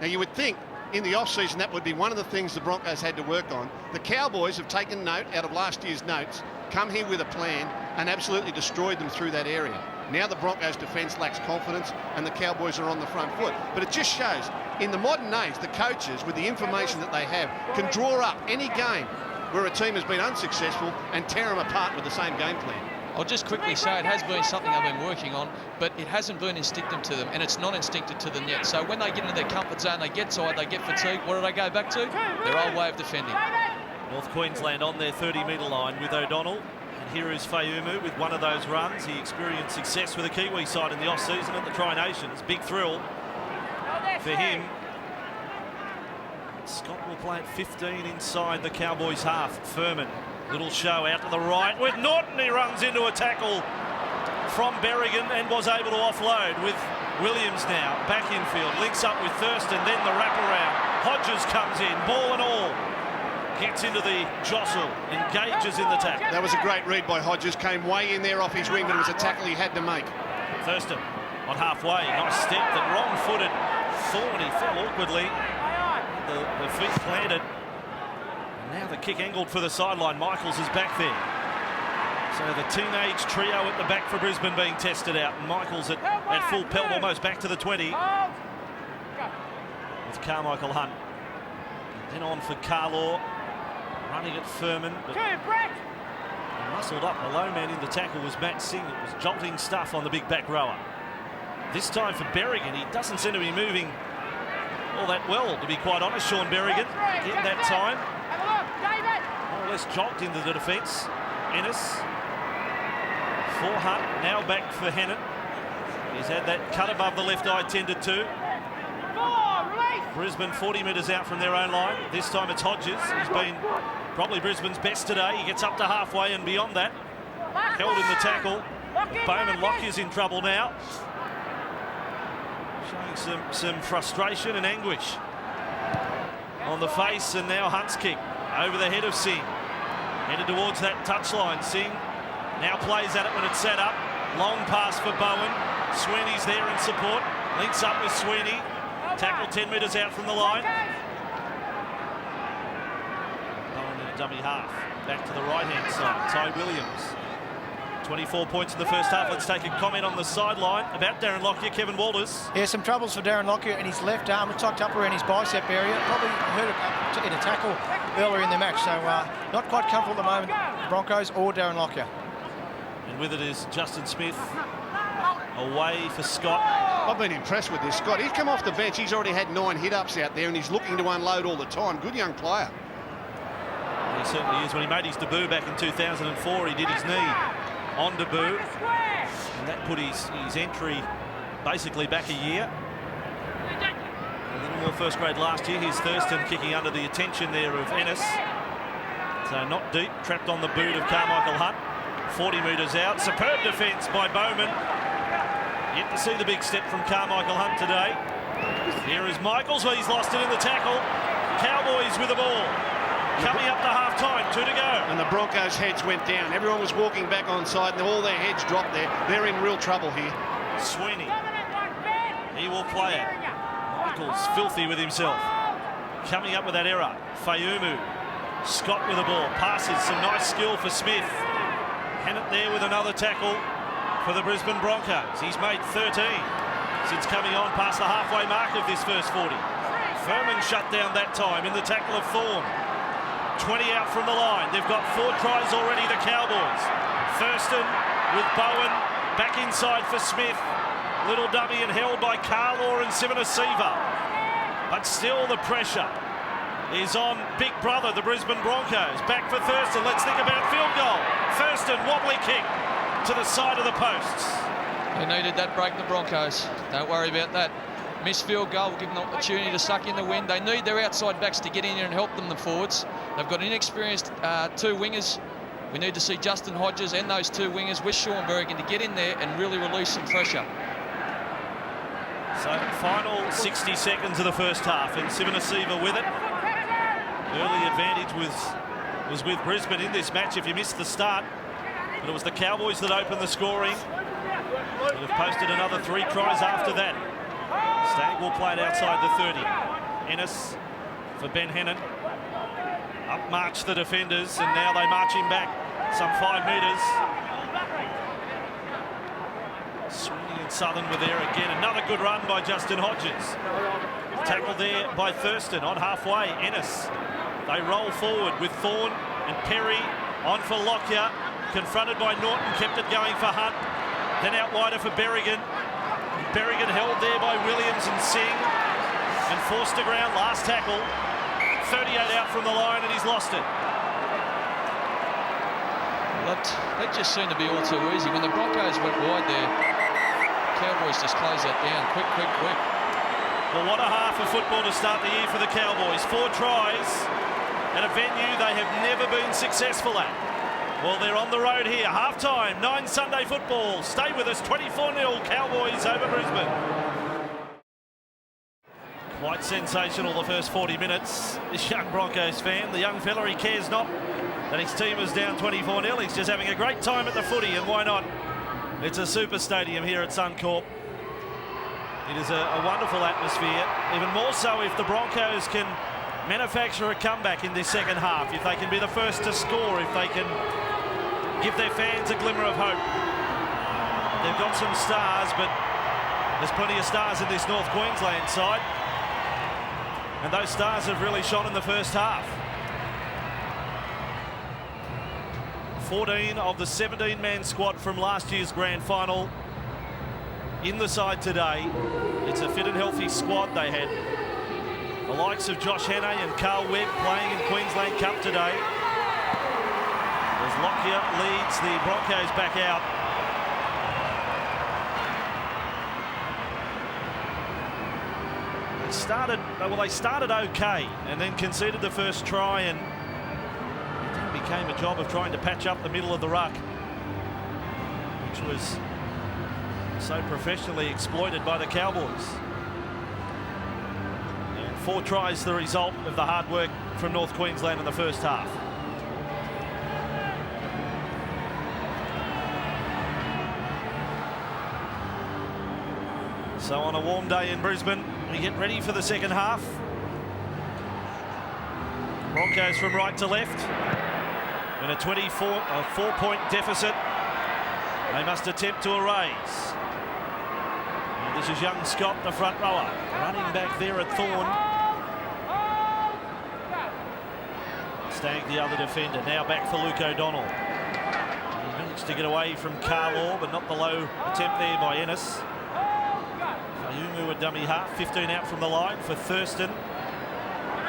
Now you would think in the off-season that would be one of the things the Broncos had to work on. The Cowboys have taken note out of last year's notes, come here with a plan and absolutely destroyed them through that area. Now the Broncos defence lacks confidence and the Cowboys are on the front foot. But it just shows in the modern age the coaches with the information that they have can draw up any game where a team has been unsuccessful and tear them apart with the same game plan. I'll just quickly say it has been something I've been working on, but it hasn't been instinctive to them, and it's not instinctive to them yet. So when they get into their comfort zone, they get tired, they get fatigued, what do they go back to? Their old way of defending. North Queensland on their 30-metre line with O'Donnell. And here is Fayumu with one of those runs. He experienced success with the Kiwi side in the off-season at the Tri-Nations. Big thrill for him. Scott will play at 15 inside the Cowboys half. Furman, little show out to the right with Norton. He runs into a tackle from Berrigan and was able to offload with Williams now. Back infield, links up with Thurston, then the wraparound. Hodges comes in, ball and all. Gets into the jostle, engages in the tackle. That was a great read by Hodges, came way in there off his wing, but it was a tackle he had to make. Thurston on halfway, nice step, but wrong-footed. Thorne, he fell awkwardly. The feet planted. And now the kick angled for the sideline. Michaels is back there. So the teenage trio at the back for Brisbane being tested out. And Michaels at full pelt, almost back to the 20. With Carmichael Hunt. And then on for Carlaw. Running at Furman. But muscled up. The low man in the tackle was Matt Singh. It was jolting stuff on the big back rower. This time for Berrigan, he doesn't seem to be moving all that well, to be quite honest. Sean Berrigan, again that time. More or less jogged into the defence. Ennis. For Hunt, now back for Hennett. He's had that cut above the left eye tended to. Brisbane 40 metres out from their own line. This time it's Hodges. He's been probably Brisbane's best today. He gets up to halfway and beyond that. Held in the tackle. Bowman Lockyer's in trouble now. Showing some frustration and anguish on the face, and now Hunt's kick over the head of Singh. Headed towards that touchline. Singh now plays at it when it's set up. Long pass for Bowen. Sweeney's there in support. Links up with Sweeney. Tackle 10 metres out from the line. Bowen in a dummy half. Back to the right-hand side. Ty Williams. 24 points in the first half. Let's take a comment on the sideline about Darren Lockyer. Kevin Walters. Yeah, some troubles for Darren Lockyer, and his left arm tucked up around his bicep area. Probably hurt it in a tackle earlier in the match. So not quite comfortable at the moment, Broncos or Darren Lockyer. And with it is Justin Smith. Away for Scott. I've been impressed with this Scott. He's come off the bench. He's already had 9 hit-ups out there and he's looking to unload all the time. Good young player. He certainly is. When he made his debut back in 2004, he did his knee on debut. And that put his entry basically back a year. A little more first grade last year. Here's Thurston kicking under the attention there of Ennis. So not deep. Trapped on the boot of Carmichael Hunt. 40 metres out. Superb defence by Bowman. Yet to see the big step from Carmichael Hunt today. Here is Michaels. Well, he's lost it in the tackle. Cowboys with the ball. Coming up to half-time. 2 to go. And the Broncos' heads went down. Everyone was walking back onside and all their heads dropped there. They're in real trouble here. Sweeney. He will play it. Michaels filthy with himself. Coming up with that error. Fayumu. Scott with the ball. Passes. Some nice skill for Smith. Hennett there with another tackle for the Brisbane Broncos. He's made 13 since coming on past the halfway mark of this first 40. Furman shut down that time in the tackle of Thorne. 20 out from the line. They've got 4 tries already, the Cowboys. Thurston with Bowen back inside for Smith. Little dummy and held by Carlaw and Sivanasiva. But still the pressure is on big brother, the Brisbane Broncos. Back for Thurston. Let's think about field goal. Thurston, wobbly kick to the side of the posts. They needed that break, the Broncos. Don't worry about that. Missed field goal will give them an opportunity to suck in the wind. They need their outside backs to get in here and help them, the forwards. They've got inexperienced 2 wingers. We need to see Justin Hodges and those 2 wingers with Sean Berrigan to get in there and really release some pressure. So final 60 seconds of the first half, and Sivanasiva with it. Early advantage was with Brisbane in this match if you missed the start. But it was the Cowboys that opened the scoring. Would have posted another 3 tries after that. Stagg will play it outside the 30. Ennis for Ben Hennon. Up march the defenders, and now they march him back some 5 metres. Sweeney and Southern were there again. Another good run by Justin Hodges. Tackled there by Thurston on halfway. Ennis. They roll forward with Thorne and Perry on for Lockyer. Confronted by Norton, kept it going for Hunt. Then out wider for Berrigan. Berrigan held there by Williams and Singh and forced to ground. Last tackle. 38 out from the line, and he's lost it. That just seemed to be all too easy. When the Broncos went wide there, Cowboys just closed that down. Quick. Well, what a half of football to start the year for the Cowboys. 4 tries at a venue they have never been successful at. Well, they're on the road here. Half-time, 9 Sunday football. Stay with us, 24-0 Cowboys over Brisbane. Quite sensational the first 40 minutes. This young Broncos fan, the young fella, he cares not that his team is down 24-0. He's just having a great time at the footy, and why not? It's a super stadium here at Suncorp. It is a wonderful atmosphere, even more so if the Broncos can manufacture a comeback in this second half, if they can be the first to score, if they can give their fans a glimmer of hope. They've got some stars, but there's plenty of stars in this North Queensland side, and those stars have really shone in the first half. 14 of the 17-man squad from last year's grand final in the side today. It's a fit and healthy squad. They had the likes of Josh Hannay and Carl Webb playing in Queensland Cup today. As Lockyer leads the Broncos back out. They started okay and then conceded the first try, and it then became a job of trying to patch up the middle of the ruck, which was so professionally exploited by the Cowboys. And 4 tries the result of the hard work from North Queensland in the first half. So on a warm day in Brisbane, we get ready for the second half. Broncos from right to left. In a 4-point deficit, they must attempt to erase. And this is young Scott, the front rower, running back there at Thorne. Stagg, the other defender, now back for Luke O'Donnell. He managed to get away from Carlaw, but not the low attempt there by Ennis. Fayumu, a dummy half, 15 out from the line for Thurston.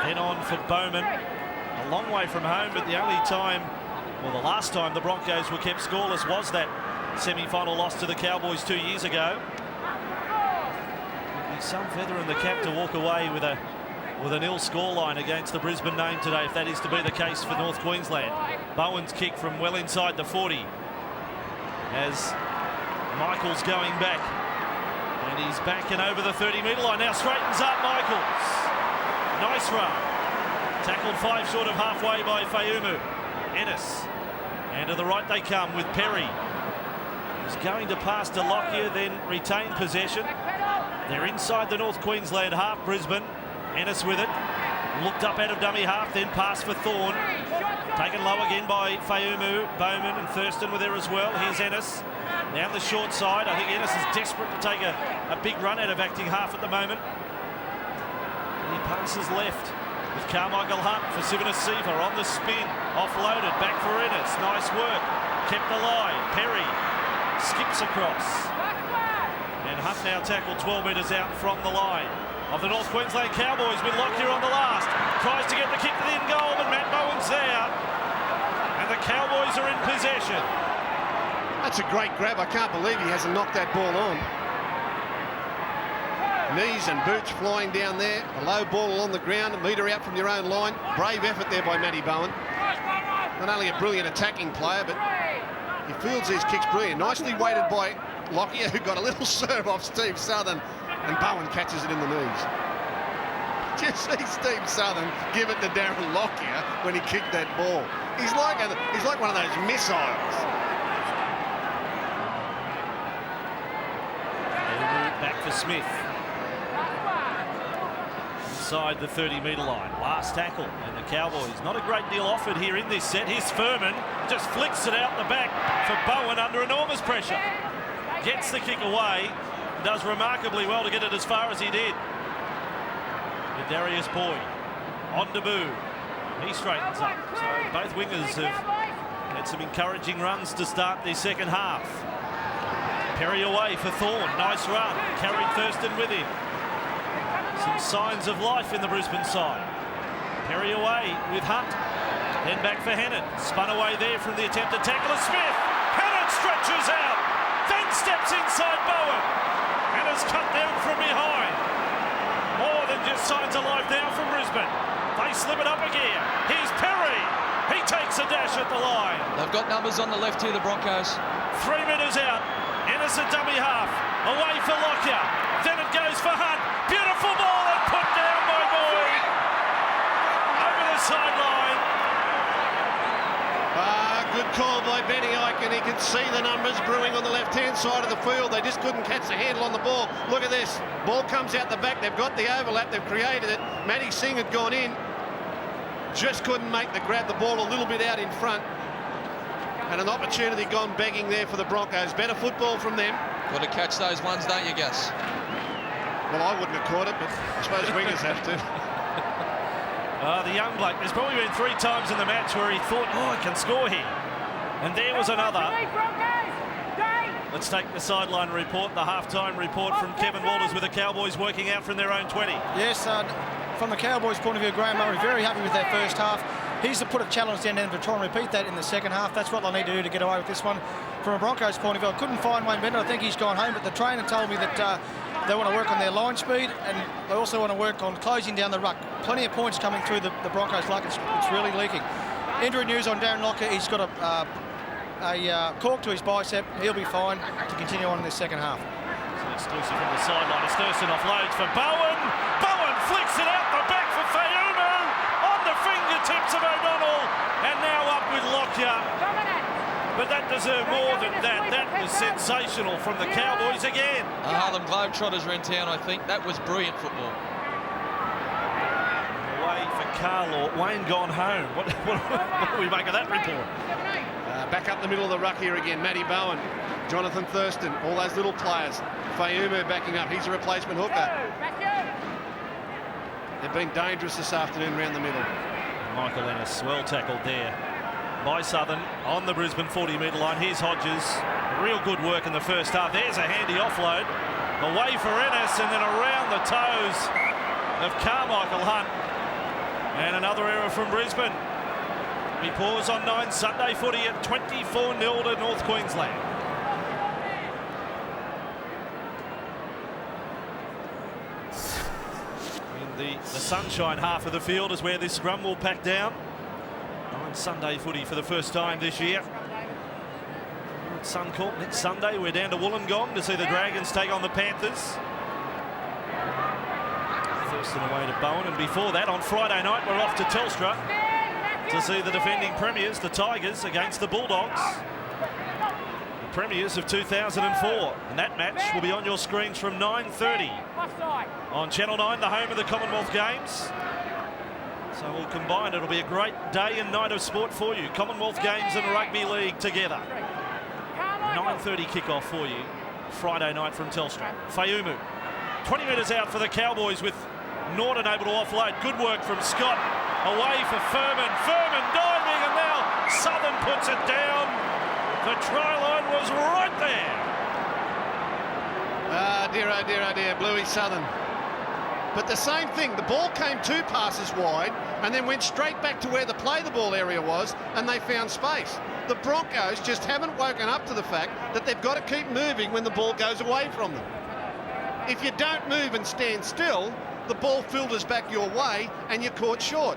Then on for Bowman. A long way from home, but the only time, well, the last time the Broncos were kept scoreless was that semi-final loss to the Cowboys 2 years ago. There'll be some feather in the cap to walk away with a nil scoreline against the Brisbane name today, if that is to be the case for North Queensland. Bowen's kick from well inside the 40 as Michael's going back. And he's back and over the 30-metre line. Now straightens up Michaels. Nice run. Tackled 5 short of halfway by Fayumu. Ennis. And to the right they come with Perry. He's going to pass to Lockyer, then retain possession. They're inside the North Queensland half, Brisbane. Ennis with it. Looked up out of dummy half, then passed for Thorne. Taken low again by Fayumu. Bowman and Thurston were there as well. Here's Ennis. Down the short side. I think Ennis is desperate to take a big run out of acting half at the moment. And he passes left with Carmichael Hunt for Sivana Siva on the spin. Offloaded, back for Ennis. Nice work. Kept alive. Perry skips across. And Hunt now tackled 12 metres out from the line of the North Queensland Cowboys with Lockyer on the last. Tries to get the kick to the end goal, but Matt Bowen's there. And the Cowboys are in possession. That's a great grab. I can't believe he hasn't knocked that ball on. Knees and boots flying down there. A low ball along the ground, a metre out from your own line. Brave effort there by Matty Bowen. Not only a brilliant attacking player, but he fields these kicks brilliant. Nicely weighted by Lockyer, who got a little serve off Steve Southern, and Bowen catches it in the knees. Did you see Steve Southern give it to Darren Lockyer when he kicked that ball? He's like one of those missiles. for Smith. Inside the 30-metre line. Last tackle, and the Cowboys not a great deal offered here in this set. Here's Furman, just flicks it out the back for Bowen under enormous pressure. Gets the kick away, does remarkably well to get it as far as he did. Darius Boyd on Deboo. He straightens up. So both wingers have had some encouraging runs to start their second half. Perry away for Thorne. Nice run. Carried Thurston with him. Some signs of life in the Brisbane side. Perry away with Hunt. Then back for Hennett. Spun away there from the attempted tackle of Smith. Hennett stretches out. Then steps inside Bowen. And is cut down from behind. More than just signs of life now from Brisbane. They slip it up a gear. Here's Perry. He takes a dash at the line. They've got numbers on the left here, the Broncos. 3 metres out. Ennis a dummy half. Away for Lockyer. Then it goes for Hunt. Beautiful ball and put down by Boyd. Over the sideline. Good call by Benny Eichen. He could see the numbers brewing on the left-hand side of the field. They just couldn't catch the handle on the ball. Look at this. Ball comes out the back. They've got the overlap. They've created it. Matty Singh had gone in. Just couldn't make the grab. The ball a little bit out in front. And an opportunity gone begging there for the Broncos. Better football from them. Got to catch those ones, don't you, Gus? Well, I wouldn't have caught it, but I suppose wingers have to. The young bloke, there's probably been 3 times in the match where he thought, oh, I can score here. And there was another. Let's take the sideline report, the halftime report from Kevin Walters with the Cowboys working out from their own 20. Yes, from the Cowboys' point of view, Graham Murray very happy with their first half. He's to put a challenge down to try and repeat that in the second half. That's what they'll need to do to get away with this one. From a Broncos point of view, I couldn't find Wayne Bender. I think he's gone home, but the trainer told me that they want to work on their line speed, and they also want to work on closing down the ruck. Plenty of points coming through the Broncos luck. It's really leaking. Injury news on Darren Lockyer. He's got a cork to his bicep. He'll be fine to continue on in this second half. It's an exclusive from the sideline. As Thurston offloads for Bowen. Bowen flicks it out the back for Fayumu on the fingertips of O'Donnell, and now up with Lockyer. But that deserved more than that. That was sensational from the Cowboys again. Harlem Globetrotters are in town, I think. That was brilliant football. Away for Carlaw. Wayne gone home. What do we make of that report? Back up the middle of the ruck here again. Matty Bowen, Jonathan Thurston, all those little players. Fayumu backing up. He's a replacement hooker. They've been dangerous this afternoon around the middle. Michael Ennis, well tackled there by Southern on the Brisbane 40-metre line. Here's Hodges. Real good work in the first half. There's a handy offload. Away for Ennis and then around the toes of Carmichael Hunt. And another error from Brisbane. We pause on 9 Sunday footy at 24-0 to North Queensland. In the sunshine half of the field is where this scrum will pack down. 9 Sunday footy for the first time this year. Suncorp next Sunday. We're down to Wollongong to see the Dragons take on the Panthers. Thurston away to Bowen, and before that on Friday night we're off to Telstra to see the defending premiers, the Tigers, against the Bulldogs. The premiers of 2004, and that match will be on your screens from 9:30 on Channel 9, the home of the Commonwealth Games. So we'll combine. It'll be a great day and night of sport for you. Commonwealth Games and Rugby League together. 9:30 kickoff for you Friday night from Telstra. Fayumu 20 metres out for the Cowboys with Norton able to offload. Good work from Scott. Away for Furman. Furman diving, and now Southern puts it down. The try line was right there. Dear, oh dear, oh dear. Bluey Southern. But the same thing, the ball came 2 passes wide and then went straight back to where the play the ball area was, and they found space. The Broncos just haven't woken up to the fact that they've got to keep moving when the ball goes away from them. If you don't move and stand still, the ball filters back your way and you're caught short.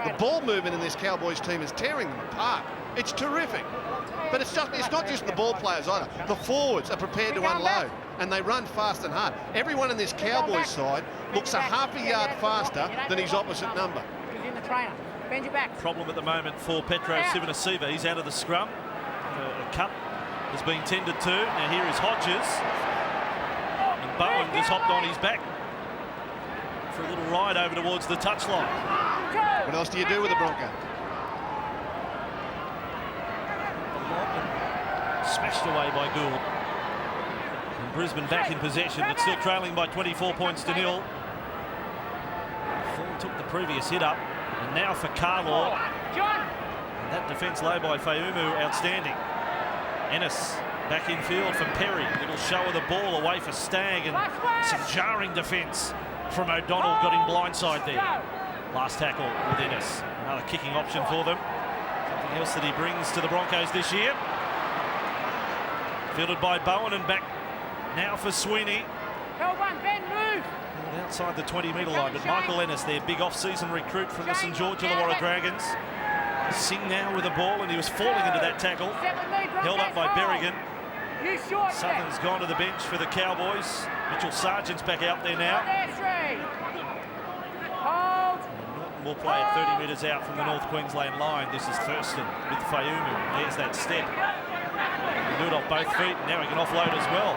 The ball movement in this Cowboys team is tearing them apart. It's terrific. But it's not just the ball players either. The forwards are prepared to unload, and they run fast and hard. Everyone in this Cowboys side looks a half a yard faster than his opposite number. Problem at the moment for Petro Sivanasiva. He's out of the scrum. A cut has been tended to. Now here is Hodges. Bowen just hopped on his back for a little ride over towards the touchline. What else do you do with a Bronco? Smashed away by Gould. And Brisbane back in possession, but still trailing by 24 points to 0. Thorne took the previous hit up, and now for Carlaw. And that defence low by Fayumu, outstanding. Ennis back in field for Perry. Little show of the ball away for Stagg, and some jarring defence from O'Donnell, got him blindside there. Last tackle with Ennis. Another kicking option for them. Something else that he brings to the Broncos this year. Fielded by Bowen and back now for Sweeney. Outside the 20-metre line, but Michael Ennis, their big off-season recruit from the St George Illawarra Dragons. Sing now with the ball, and he was falling into that tackle. Held up by Berrigan. Southern's gone to the bench for the Cowboys. Mitchell Sargent's back out there now. Norton will play at 30 metres out from the North Queensland line. This is Thurston with Fayumu. There's that step. He can do it off both feet, and now he can offload as well.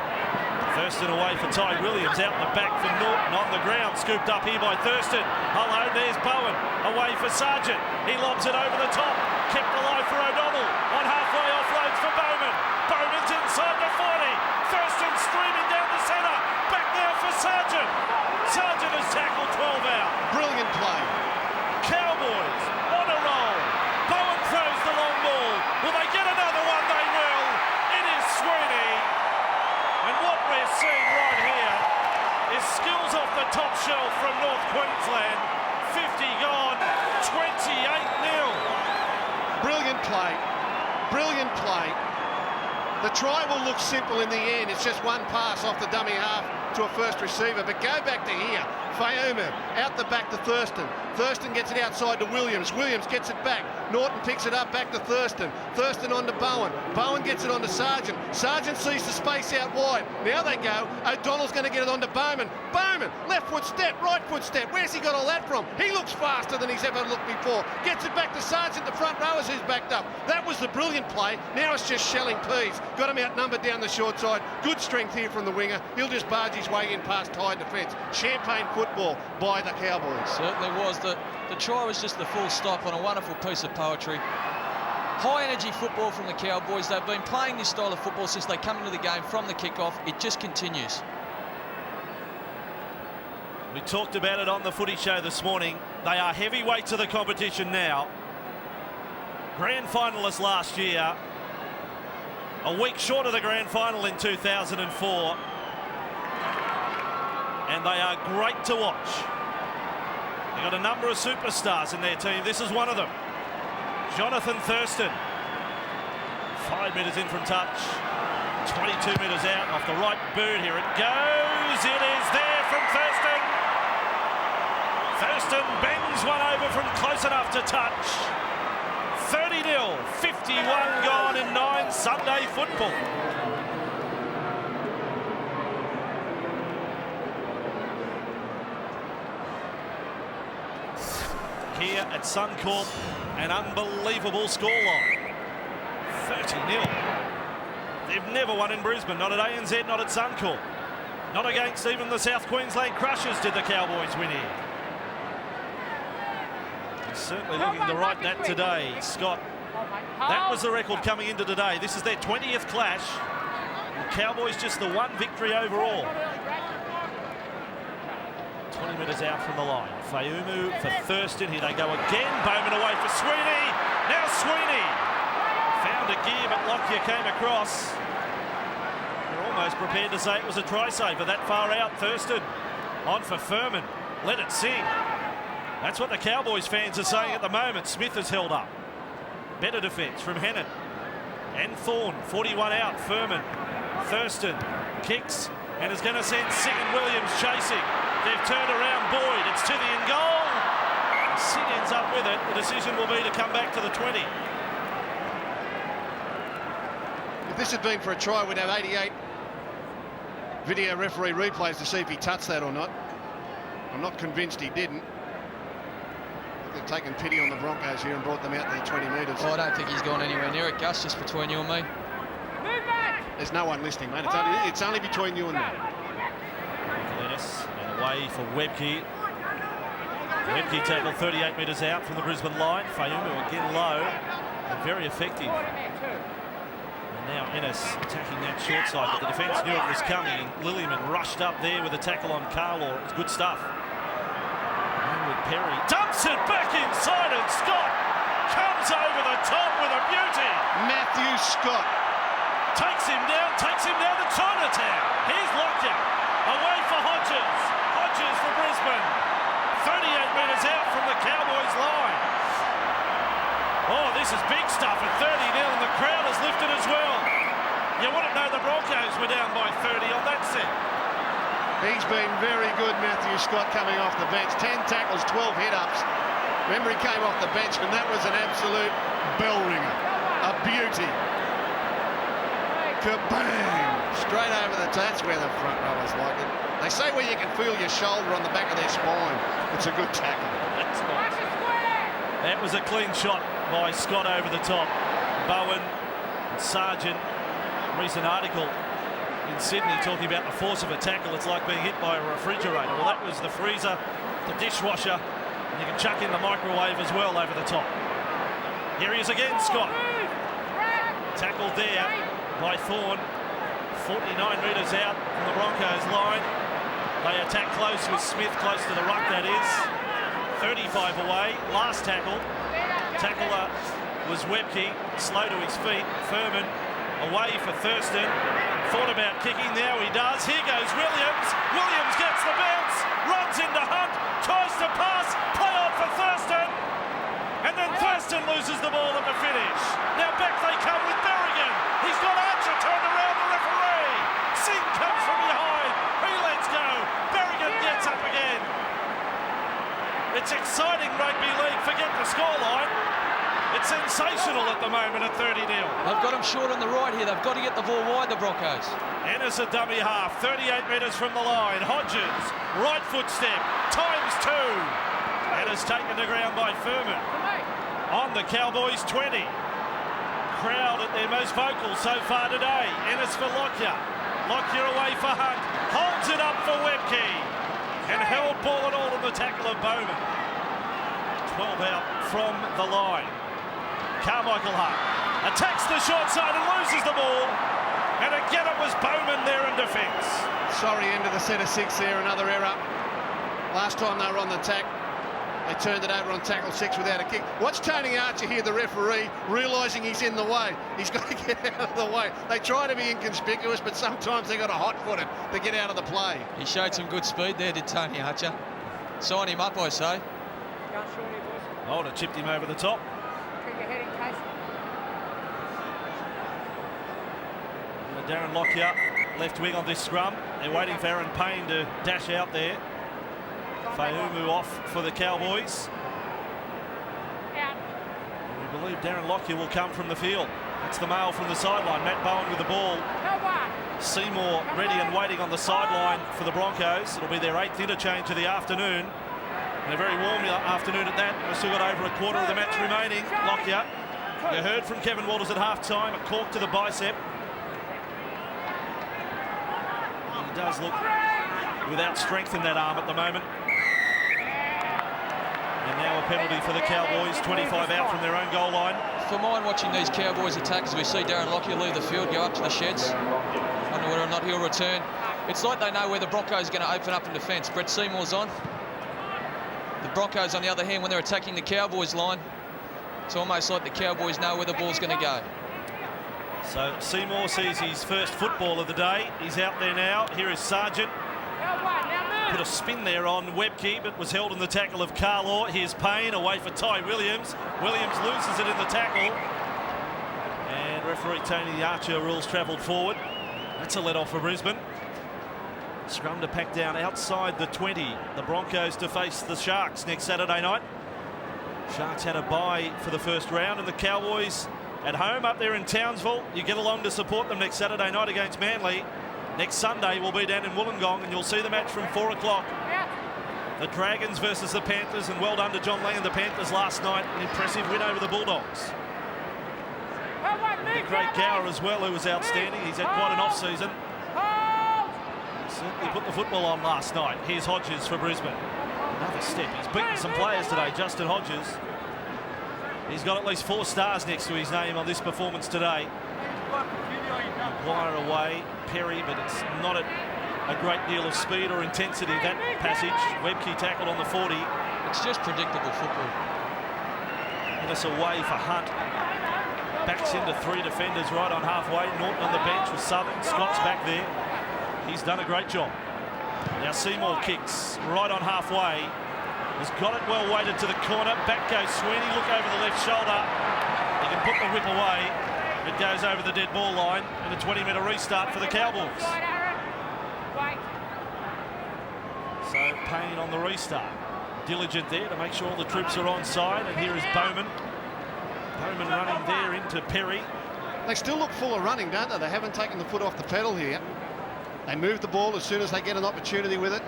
Thurston away for Ty Williams, out the back for Norton on the ground, scooped up here by Thurston. Hello, there's Bowen, away for Sargent. He lobs it over the top, kept alive for O'Donnell. On halfway offloads for Bowman. Bowman's inside the 40. Thurston streaming down the centre. Back there for Sargent. Sargent has tackled 12 out. Brilliant play. Cowboys on a roll. Bowen throws the long ball. Will they get another one? They will. It is Sweeney. And what we're seeing right here is skills off the top shelf from North Queensland. 50 gone, 28-0. Brilliant play. Brilliant play. The try will look simple in the end. It's just one pass off the dummy half to a first receiver. But go back to here. Fayumu out the back to Thurston. Thurston gets it outside to Williams. Williams gets it back. Norton picks it up back to Thurston. Thurston on to Bowen. Bowen gets it on to Sargent. Sargent sees the space out wide. Now they go. O'Donnell's going to get it on to Bowman. Bowman, left foot step, right foot step. Where's he got all that from? He looks faster than he's ever looked before. Gets it back to Sargent, the front rowers who's backed up. That was the brilliant play. Now it's just shelling peas. Got him outnumbered down the short side. Good strength here from the winger. He'll just barge his way in past tight defence. Champagne football by the Cowboys. Certainly was. The try was just the full stop on a wonderful piece of poetry. High energy football from the Cowboys. They've been playing this style of football since they come into the game from the kickoff. It just continues. We talked about it on the footy show this morning. They are heavyweights of the competition now. Grand finalists last year. A week short of the grand final in 2004. And they are great to watch. They've got a number of superstars in their team. This is one of them. Jonathan Thurston. 5 metres in from touch. 22 metres out off the right boot. Here it goes. It is there from Thurston. Thurston bangs one over from close enough to touch. 30-0. 51 gone in 9 Sunday football. Here at Suncorp, an unbelievable scoreline. 30-0. They've never won in Brisbane, not at ANZ, not at Suncorp. Not against even the South Queensland Crushers did the Cowboys win here. He's certainly looking to right that today, Scott. That was the record coming into today. This is their 20th clash. The Cowboys just the one victory overall. 20 metres out from the line. Fayumu for Thurston. Here they go again. Bowman away for Sweeney. Now Sweeney found a gear, but Lockyer came across. They're almost prepared to say it was a try save, but that far out. Thurston on for Furman. Let it sing. That's what the Cowboys fans are saying at the moment. Smith has held up. Better defence from Hennon. And Thorne. 41 out. Furman. Thurston kicks and is going to send Sing and Williams chasing. They've turned around Boyd. It's to the end goal. Sing ends up with it. The decision will be to come back to the 20. If this had been for a try, we'd have 88 video referee replays to see if he touched that or not. I'm not convinced he didn't. They've taken pity on the Broncos here and brought them out there 20 metres. Oh, I don't think he's gone anywhere near it, Gus, just between you and me. There's no one listening, mate. It's only between you and me. Ennis, and away for Webke. Webke tackled 38 metres out from the Brisbane line. Fayumu again low and very effective. And now Ennis attacking that short side, but the defence knew it was coming, and Lilliman rushed up there with a tackle on Carlaw. It's good stuff. With Perry dumps it back inside, and Scott comes over the top with a beauty. Matthew Scott takes him down to Chinatown. Here's Lockyer away for Hodges. Hodges for Brisbane. 38 metres out from the Cowboys line. Oh, this is big stuff at 30-0, and the crowd has lifted as well. You wouldn't know the Broncos were down by 30 on that set. He's been very good, Matthew Scott, coming off the bench. 10 tackles, 12 hit-ups. Remember, he came off the bench, and that was an absolute bell ringer. A beauty. Kabang! Straight over the top. That's where the front rowers like it. They say where you can feel your shoulder on the back of their spine. It's a good tackle. That's nice. That was a clean shot by Scott over the top. Bowen, Sargent, recent article in Sydney talking about the force of a tackle. It's like being hit by a refrigerator. Well, that was the freezer, the dishwasher, and you can chuck in the microwave as well over the top. Here he is again, Scott. Tackled there by Thorne. 49 metres out from the Broncos line. They attack close with Smith, close to the ruck, that is. 35 away. Last tackle. Tackler was Webke, slow to his feet. Furman away for Thurston. Thought about kicking, now he does. Here goes Williams. Williams gets the bounce, runs into Hunt, tries to pass, play on for Thurston. And then Thurston loses the ball at the finish. Now back they come with Berrigan. He's got Archer turned around the referee. Singh comes from behind. He lets go. Berrigan gets up again. It's exciting rugby league. Forget the scoreline. It's sensational at the moment at 30-0. They've got him short on the right here. They've got to get the ball wide, the Broncos. Ennis a dummy half, 38 metres from the line. Hodges, right footstep, times 2. Ennis taken to ground by Furman. On the Cowboys 20. Crowd at their most vocal so far today. Ennis for Lockyer. Lockyer away for Hunt. Holds it up for Webke. And held ball and all in the tackle of Bowman. 12 out from the line. Carmichael Hunt attacks the short side and loses the ball. And again it was Bowman there in defence. Sorry, into the set of 6 there, another error. Last time they were on the tack, they turned it over on tackle 6 without a kick. Watch Tony Archer here, the referee, realising he's in the way. He's got to get out of the way. They try to be inconspicuous, but sometimes they've got to hot-foot it to get out of the play. He showed some good speed there, did Tony Archer. Sign him up, I say. Holder chipped him over the top. Darren Lockyer, left wing on this scrum. They're waiting for Aaron Payne to dash out there. Fayumu off for the Cowboys. We believe Darren Lockyer will come from the field. That's the mail from the sideline. Matt Bowen with the ball. Seymour ready and waiting on the sideline for the Broncos. It'll be their 8th interchange of the afternoon. And a very warm afternoon at that. We've still got over a quarter of the match remaining. Lockyer. You heard from Kevin Walters at half-time. A cork to the bicep. He does look without strength in that arm at the moment. And now a penalty for the Cowboys. 25 out from their own goal line. For mine, watching these Cowboys attacks, we see Darren Lockyer leave the field, go up to the sheds. Wonder whether or not he'll return. It's like they know where the Broncos are going to open up in defence. Brett Seymour's on. The Broncos, on the other hand, when they're attacking the Cowboys line, it's almost like the Cowboys know where the ball's going to go. So Seymour sees his first football of the day. He's out there now. Here is Sargent. Put a spin there on Webke, but was held in the tackle of Carlaw. Here's Payne away for Ty Williams. Williams loses it in the tackle. And referee Tony Archer rules travelled forward. That's a let-off for Brisbane. Scrum to pack down outside the 20. The Broncos to face the Sharks next Saturday night. Sharks had a bye for the first round, and the Cowboys at home up there in Townsville. You get along to support them next Saturday night against Manly. Next Sunday we'll be down in Wollongong, and you'll see the match from 4 o'clock. The Dragons versus the Panthers, and well done to John Lang and the Panthers last night. An impressive win over the Bulldogs. And the great Gower as well, who was outstanding. He's had quite an off-season. Certainly put the football on last night. Here's Hodges for Brisbane. Another step. He's beaten some players today, Justin Hodges. He's got at least 4 stars next to his name on this performance today. Maguire away, Perry, but it's not at a great deal of speed or intensity, that passage. Webke tackled on the 40. It's just predictable football. Innes away for Hunt. Backs into 3 defenders right on halfway. Norton on the bench with Southern. Scott's back there. He's done a great job. Now Seymour kicks right on halfway. Has got it well weighted to the corner. Back goes Sweeney. Look over the left shoulder. He can put the whip away. It goes over the dead ball line, and a 20-metre restart for the Cowboys. So Payne on the restart. Diligent there to make sure all the troops are on side, and here is Bowman. Bowman running there into Perry. They still look full of running, don't they? They haven't taken the foot off the pedal here. They move the ball as soon as they get an opportunity with it.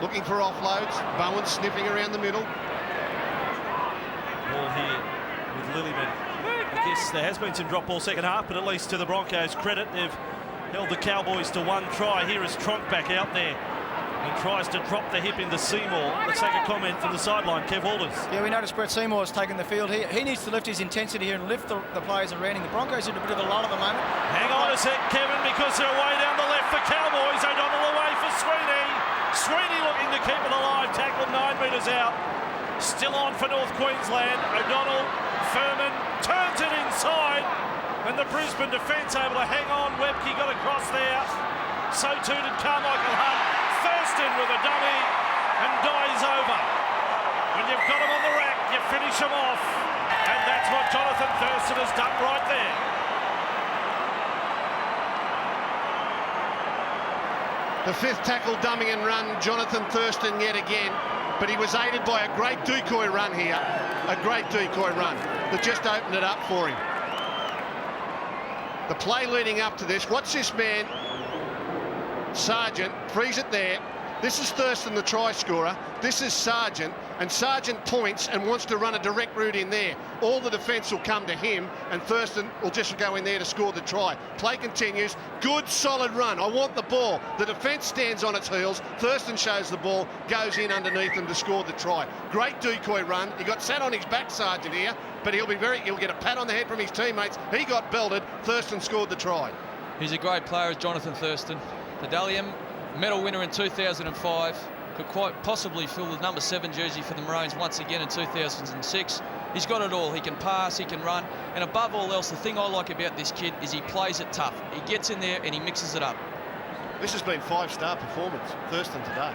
Looking for offloads. Bowen sniffing around the middle. Ball here with Lillyman. I guess there has been some drop ball second half, but at least to the Broncos' credit, they've held the Cowboys to 1 try. Here is Tronk back out there. He tries to drop the hip into Seymour. Let's take a comment from the sideline. Kev Walters. Yeah, we noticed Brett Seymour's taken the field here. He needs to lift his intensity here and lift the players around him. The Broncos in a bit of a lull at the moment. Hang on a sec, Kevin, because they're away down the left for Cowboys. O'Donnell away for Sweeney. Sweeney looking to keep it alive. Tackled 9 metres out. Still on for North Queensland. O'Donnell, Furman turns it inside. And the Brisbane defence able to hang on. Webke got across there. So too did Carmichael Hunt. Thurston with a dummy and dies over. When you've got him on the rack, you finish him off. And that's what Jonathan Thurston has done right there. The 5th tackle, dummy and run, Jonathan Thurston yet again. But he was aided by a great decoy run here. A great decoy run that just opened it up for him. The play leading up to this, watch this man, Sargent, freeze it there. This is Thurston, the try scorer. This is Sargent, and Sargent points and wants to run a direct route in there. All the defence will come to him, and Thurston will just go in there to score the try. Play continues. Good, solid run. I want the ball. The defence stands on its heels. Thurston shows the ball, goes in underneath him to score the try. Great decoy run. He got sat on his back, Sargent here, but he'll get a pat on the head from his teammates. He got belted. Thurston scored the try. He's a great player, is Jonathan Thurston. The Dalian medal winner in 2005, could quite possibly fill the number 7 jersey for the Maroons once again in 2006. He's got it all. He can pass, he can run, and above all else, the thing I like about this kid is he plays it tough. He gets in there and he mixes it up. This has been 5-star performance, Thurston today.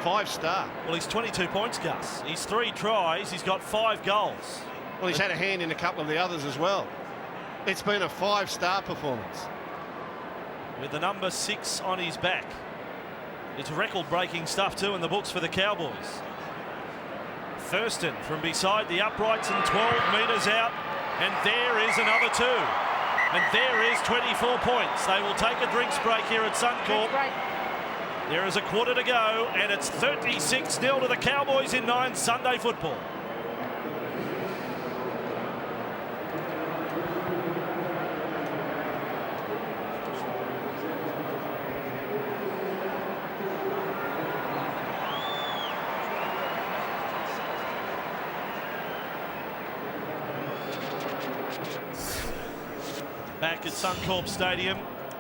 5-star. Well, he's 22 points, Gus. He's 3 tries, he's got 5 goals. Well, he's had a hand in a couple of the others as well. It's been a 5-star performance. With the number 6 on his back. It's record-breaking stuff too in the books for the Cowboys. Thurston from beside the uprights and 12 metres out, and there is another 2. And there is 24 points. They will take a drinks break here at Suncorp. There is a quarter to go, and it's 36-0 to the Cowboys in 9 Sunday football. Back at Suncorp Stadium,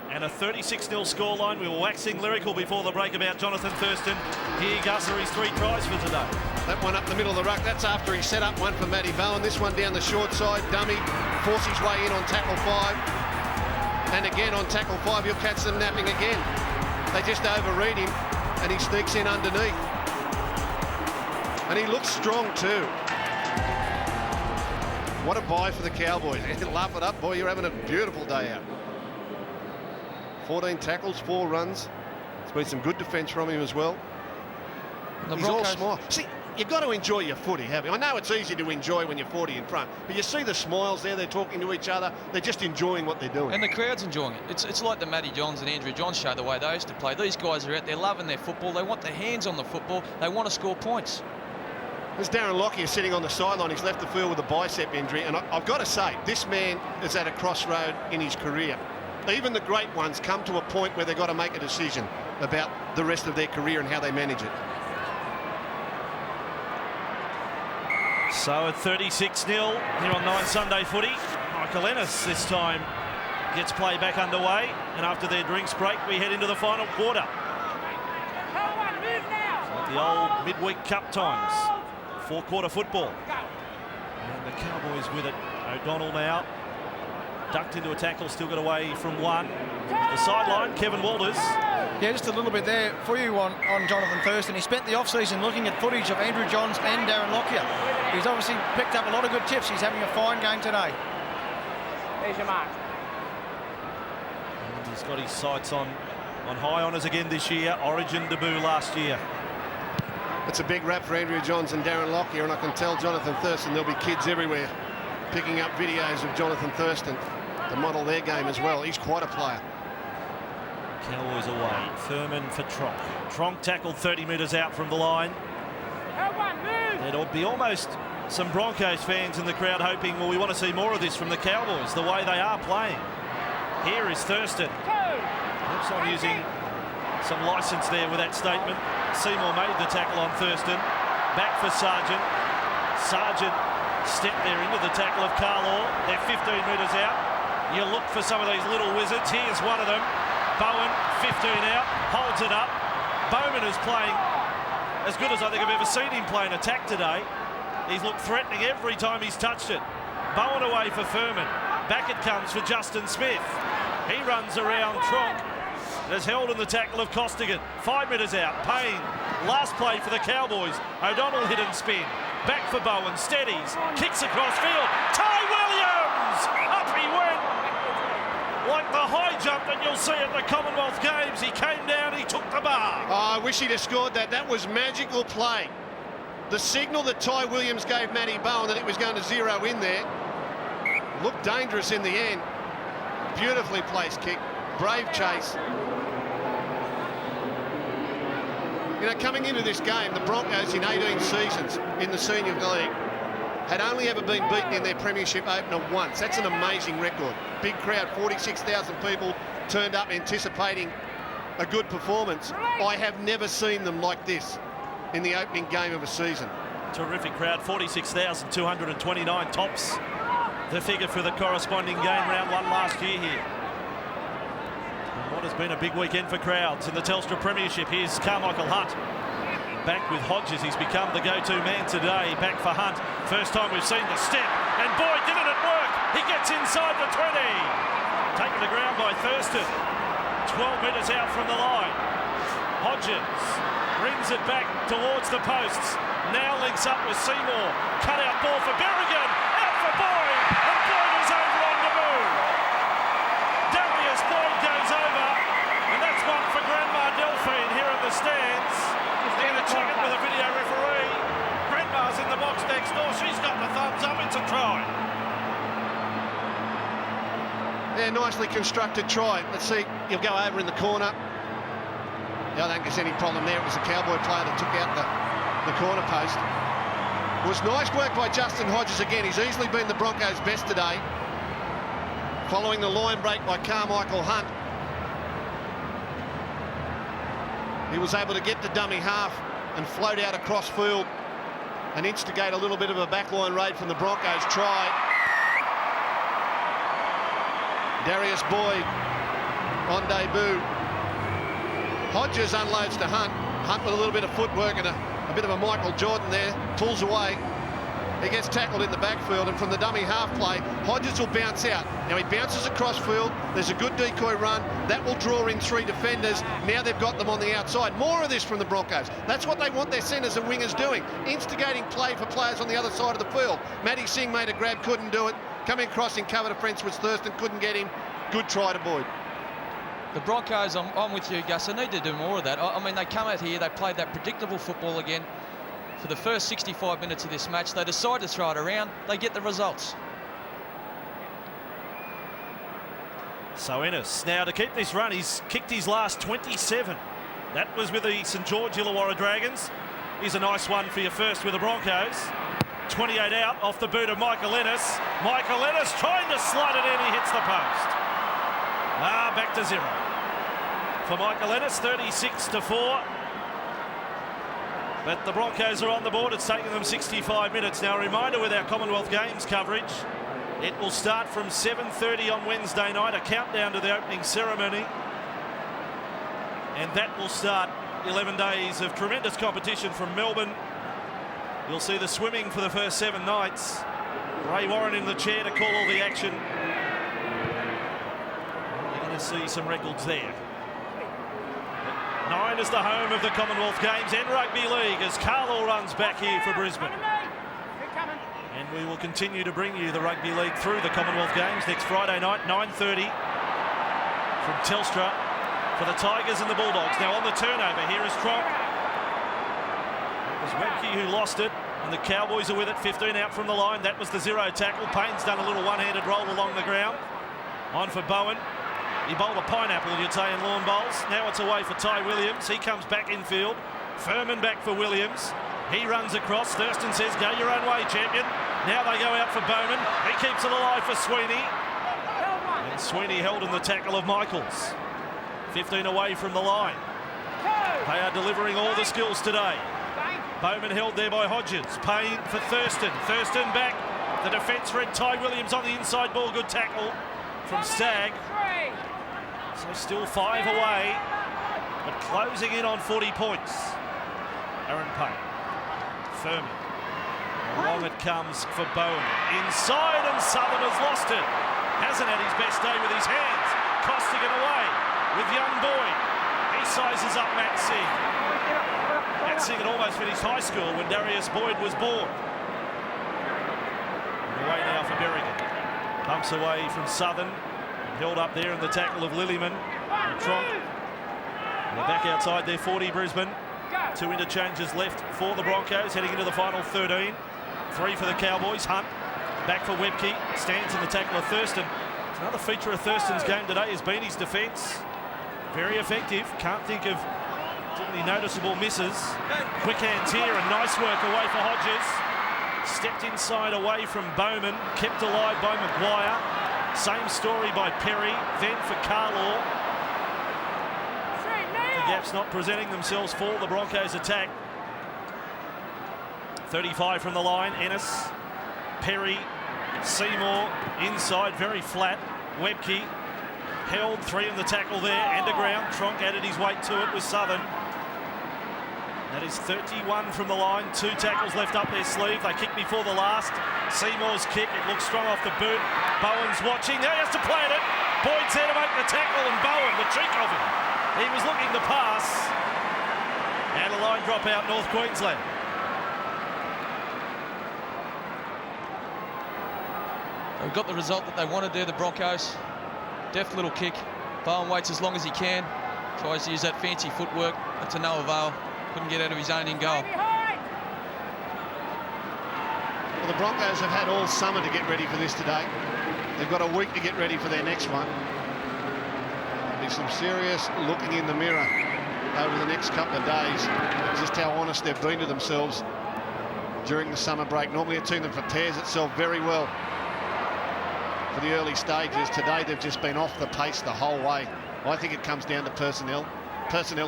and a 36-0 scoreline. We were waxing lyrical before the break about Jonathan Thurston. Here, Gus, are his 3 tries for today. That one up the middle of the ruck, that's after he set up one for Matty Bowen. This one down the short side, dummy, force his way in on tackle 5. And again on tackle 5, you'll catch them napping again. They just overread him, and he sneaks in underneath. And he looks strong too. What a buy for the Cowboys. Laugh it up, boy, you're having a beautiful day out. 14 tackles, 4 runs. It's been some good defence from him as well. He's all smile. See, you've got to enjoy your footy, haven't you? I know it's easy to enjoy when you're 40 in front, but you see the smiles there, they're talking to each other, they're just enjoying what they're doing. And the crowd's enjoying it. It's like the Matty Johns and Andrew Johns show, the way they used to play. These guys are out there loving their football. They want their hands on the football. They want to score points. There's Darren Lockyer sitting on the sideline. He's left the field with a bicep injury, and I've got to say, this man is at a crossroad in his career. Even the great ones come to a point where they've got to make a decision. about the rest of their career and how they manage it. So at 36-0 here on 9 Sunday Footy, Michael Ennis this time gets play back underway, and after their drinks break we head into the final quarter. Like the old midweek cup times, 4-quarter football. And the Cowboys with it. O'Donnell now ducked into a tackle, still got away from one. The sideline, Kevin Walters. Yeah, just a little bit there for you on Jonathan Thurston. He spent the off-season looking at footage of Andrew Johns and Darren Lockyer. He's obviously picked up a lot of good tips. He's having a fine game today. There's your mark. And he's got his sights on high honours again this year. Origin debut last year. It's a big rap for Andrew Johns and Darren Lockyer, and I can tell Jonathan Thurston there'll be kids everywhere picking up videos of Jonathan Thurston to model their game as well. He's quite a player. Cowboys away. Thurman for Tronk. Tronk tackled 30 metres out from the line. There'll be almost some Broncos fans in the crowd hoping, well, we want to see more of this from the Cowboys, the way they are playing. Here is Thurston. Perhaps I'm using some licence there with that statement. Seymour made the tackle on Thurston. Back for Sargent. Sargent stepped there into the tackle of Carlaw. They're 15 metres out. You look for some of these little wizards. Here's one of them. Bowen, 15 out, holds it up. Bowman is playing as good as I think I've ever seen him play an attack today. He's looked threatening every time he's touched it. Bowen away for Furman. Back it comes for Justin Smith. He runs around Tronk. Has held in the tackle of Costigan. 5 metres out. Payne. Last play for the Cowboys. O'Donnell hit and spin. Back for Bowen. Steadies. Kicks across field. Ty Williams! Up he went. Like the high jump that you'll see at the Commonwealth Games. He came down, he took the bar. Oh, I wish he'd have scored that. That was magical play. The signal that Ty Williams gave Matty Bowen that it was going to zero in there looked dangerous in the end. Beautifully placed kick. Brave chase. You know, coming into this game, the Broncos in 18 seasons in the Senior League had only ever been beaten in their premiership opener once. That's an amazing record. Big crowd, 46,000 people turned up anticipating a good performance. I have never seen them like this in the opening game of a season. Terrific crowd, 46,229 tops the figure for the corresponding game, round 1 last year here. And what has been a big weekend for crowds in the Telstra Premiership. Here's Carmichael Hunt. Back with Hodges, he's become the go-to man today. Back for Hunt. First time we've seen the step, and boy, didn't it work! He gets inside the 20. Taken to ground by Thurston. 12 metres out from the line. Hodges brings it back towards the posts. Now links up with Seymour. Cut out ball for Berrigan. Out for Boyd, and Boyd is over on debut. Darius Boyd goes over, and that's one for Grandma Delphine here at the stands. They're going to check it with a video referee. Grandma's in the box next door. She's got the thumbs up. It's a try. Yeah, nicely constructed try. Let's see. He'll go over in the corner. I don't think there's any problem there. It was a Cowboy player that took out the corner post. It was nice work by Justin Hodges again. He's easily been the Broncos' best today. Following the line break by Carmichael Hunt. He was able to get the dummy half and float out across field and instigate a little bit of a backline raid from the Broncos. Try. Darius Boyd on debut. Hodges unloads to Hunt. Hunt with a little bit of footwork and a bit of a Michael Jordan there. Pulls away. He gets tackled in the backfield, and from the dummy half play, Hodges will bounce out. Now he bounces across field. There's a good decoy run. That will draw in 3 defenders. Now they've got them on the outside. More of this from the Broncos. That's what they want their centres and wingers doing. Instigating play for players on the other side of the field. Matty Singh made a grab, couldn't do it. Coming across in cover defence was Thurston, couldn't get him. Good try to Boyd. The Broncos, I'm with you, Gus. They need to do more of that. I mean, they come out here, they played that predictable football again. For the first 65 minutes of this match, they decide to throw it around. They get the results. So Ennis now to keep this run. He's kicked his last 27. That was with the St George Illawarra Dragons. Here's a nice one for your first with the Broncos. 28 out off the boot of Michael Ennis. Michael Ennis trying to slide it in. He hits the post. Back to 0. for Michael Ennis, 36-4. But the Broncos are on the board. It's taken them 65 minutes. Now, a reminder with our Commonwealth Games coverage, it will start from 7:30 on Wednesday night, a countdown to the opening ceremony. And that will start 11 days of tremendous competition from Melbourne. You'll see the swimming for the first 7 nights. Ray Warren in the chair to call all the action. You're going to see some records there. 9 is the home of the Commonwealth Games and Rugby League as Carlo runs back here for Brisbane. And we will continue to bring you the Rugby League through the Commonwealth Games next Friday night, 9:30 from Telstra for the Tigers and the Bulldogs. Now on the turnover, here is Tronk. It was Webke who lost it, and the Cowboys are with it, 15 out from the line. That was the 0 tackle. Payne's done a little one-handed roll along the ground. On for Bowen. He bowled a pineapple, you'd say, in lawn bowls. Now it's away for Ty Williams. He comes back infield. Furman back for Williams. He runs across. Thurston says, go your own way, champion. Now they go out for Bowman. He keeps it alive for Sweeney. And Sweeney held in the tackle of Michaels. 15 away from the line. They are delivering all the skills today. Bowman held there by Hodges. Payne for Thurston. Thurston back. The defence read Ty Williams on the inside ball. Good tackle from Stagg. So still 5 away, but closing in on 40 points. Aaron Payne. Furman. Along it comes for Bowen. Inside, and Southern has lost it. Hasn't had his best day with his hands. Costigan away with young Boyd. He sizes up Matt Singh. Matt Singh had almost finished high school when Darius Boyd was born. Away now for Berrigan. Pumps away from Southern. Held up there in the tackle of Lillyman. And Tronk. They're back outside their 40, Brisbane. 2 interchanges left for the Broncos, heading into the final 13. 3 for the Cowboys. Hunt back for Webke. Stands in the tackle of Thurston. Another feature of Thurston's game today has been his defence. Very effective. Can't think of too many noticeable misses. Quick hands here and nice work away for Hodges. Stepped inside away from Bowman. Kept alive by Maguire. Same story by Perry, then for Carlaw. The gaps not presenting themselves for the Broncos attack. 35 from the line, Ennis, Perry, Seymour, inside, very flat. Webke held 3 in the tackle there, underground. Tronk added his weight to it with Southern. That is 31 from the line, 2 tackles left up their sleeve. They kick before the last. Seymour's kick, it looks strong off the boot. Bowen's watching, now he has to play it. Boyd's there to make the tackle, and Bowen, the cheek of him. He was looking to pass. And a line drop out, North Queensland. They've got the result that they wanted there, the Broncos. Deft little kick. Bowen waits as long as he can. Tries to use that fancy footwork, but to no avail. Couldn't get out of his own in goal. Well, the Broncos have had all summer to get ready for this today. They've got a week to get ready for their next one. There'll be some serious looking in the mirror over the next couple of days, just how honest they've been to themselves during the summer break. Normally a team that prepares itself very well for the early stages. Today they've just been off the pace the whole way. I think it comes down to personnel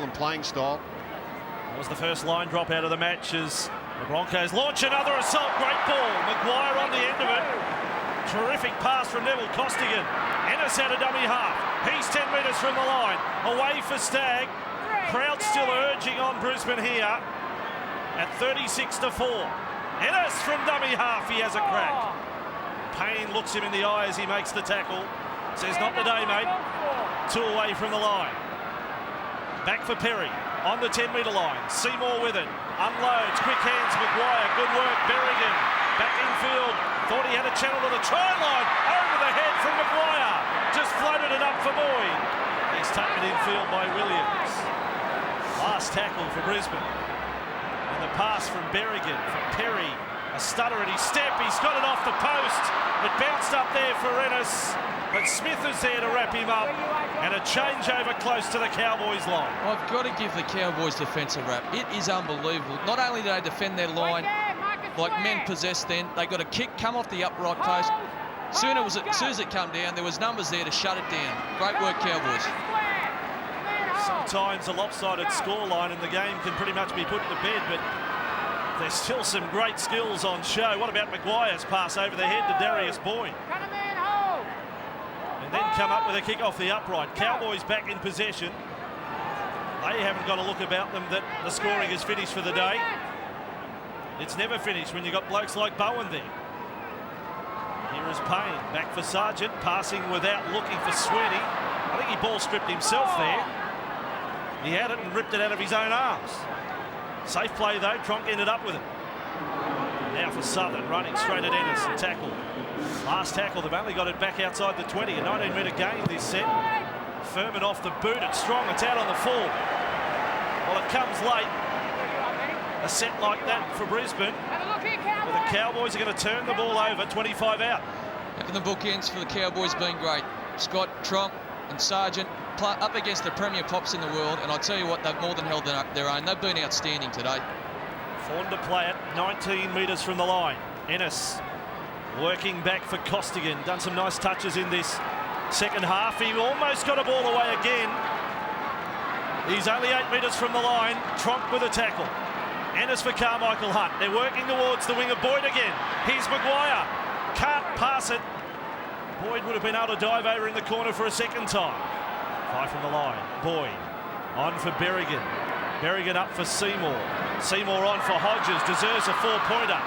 and playing style. That was the first line drop out of the match as the Broncos launch another assault. Great ball. Maguire on the end of it. Terrific pass from Neville Costigan. Ennis out of dummy half. He's 10 metres from the line. Away for Stagg. Crowd still urging on Brisbane here at 36-4. Ennis from dummy half. He has a crack. Payne looks him in the eye as he makes the tackle. Says, not today, mate. 2 away from the line. Back for Perry. On the 10-metre line, Seymour with it, unloads, quick hands, Maguire, good work, Berrigan, back infield, thought he had a channel to the try line, over the head from Maguire, just floated it up for Boyd. He's taken infield by Williams. Last tackle for Brisbane. And the pass from Berrigan for Perry, a stutter at his step, he's got it off the post, it bounced up there for Ennis, but Smith is there to wrap him up, and a changeover close to the Cowboys line. I've got to give the Cowboys defence a rap. It is unbelievable. Not only do they defend their line like men possessed then, they got a kick, come off the upright post. As soon as it come down, there was numbers there to shut it down. Great work, Cowboys. Sometimes a lopsided scoreline in the game can pretty much be put to bed, but there's still some great skills on show. What about Maguire's pass over the head to Darius Boyd? And then come up with a kick off the upright. Cowboys back in possession. They haven't got a look about them that the scoring is finished for the day. It's never finished when you've got blokes like Bowen there. Here is Payne, back for Sargent, passing without looking for Sweeney. I think he ball stripped himself there. He had it and ripped it out of his own arms. Safe play though, Tronk ended up with it. Now for Southern, running straight at Ennis and tackle. Last tackle, they've only got it back outside the 20. A 19-metre gain this set. Furman off the boot, it's strong, it's out on the full. Well, it comes late. A set like that for Brisbane. Well, the Cowboys are going to turn the ball over, 25 out. Having the bookends for the Cowboys been great. Scott, Tronk and Sargent up against the premier pops in the world, and I tell you what, they've more than held their own. They've been outstanding today. Fawn to play it, 19 metres from the line. Ennis working back for Costigan. Done some nice touches in this second half. He almost got a ball away again. He's only 8 metres from the line. Tronk with a tackle. Ennis for Carmichael Hunt. They're working towards the wing of Boyd again. Here's Maguire. Can't pass it. Boyd would have been able to dive over in the corner for a second time. 5 from the line. Boyd on for Berrigan. Berrigan up for Seymour. Seymour on for Hodges. Deserves a 4-pointer.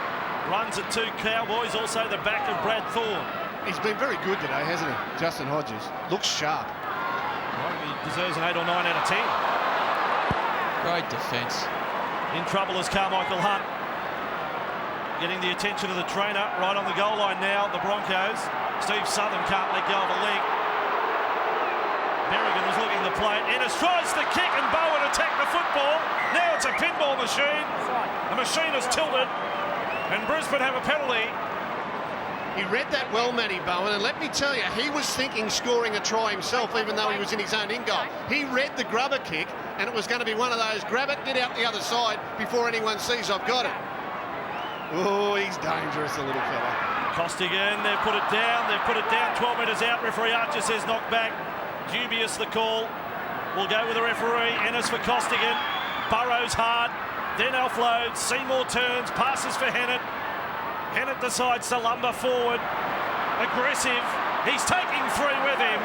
Runs at 2 Cowboys. Also the back of Brad Thorne. He's been very good today, hasn't he? Justin Hodges. Looks sharp. Well, he deserves an 8 or 9 out of 10. Great defence. In trouble is Carmichael Hunt. Getting the attention of the trainer right on the goal line now, the Broncos. Steve Southern can't let go of a leg. Berrigan was looking to play it. Ennis tries the kick and Bowen attacked the football. Now it's a pinball machine. The machine is tilted and Brisbane have a penalty. He read that well, Matty Bowen, and let me tell you, he was thinking scoring a try himself, even though he was in his own in-goal. He read the grubber kick, and it was going to be one of those, grab it, get out the other side before anyone sees I've got it. Oh, he's dangerous, the little fella. Costigan, they've put it down, 12 metres out. Referee Archer says knock back. Dubious the call. We'll go with the referee. Ennis for Costigan. Burrows hard, then offloads. Seymour turns, passes for Hennett. Hennett decides to lumber forward. Aggressive. He's taking 3 with him.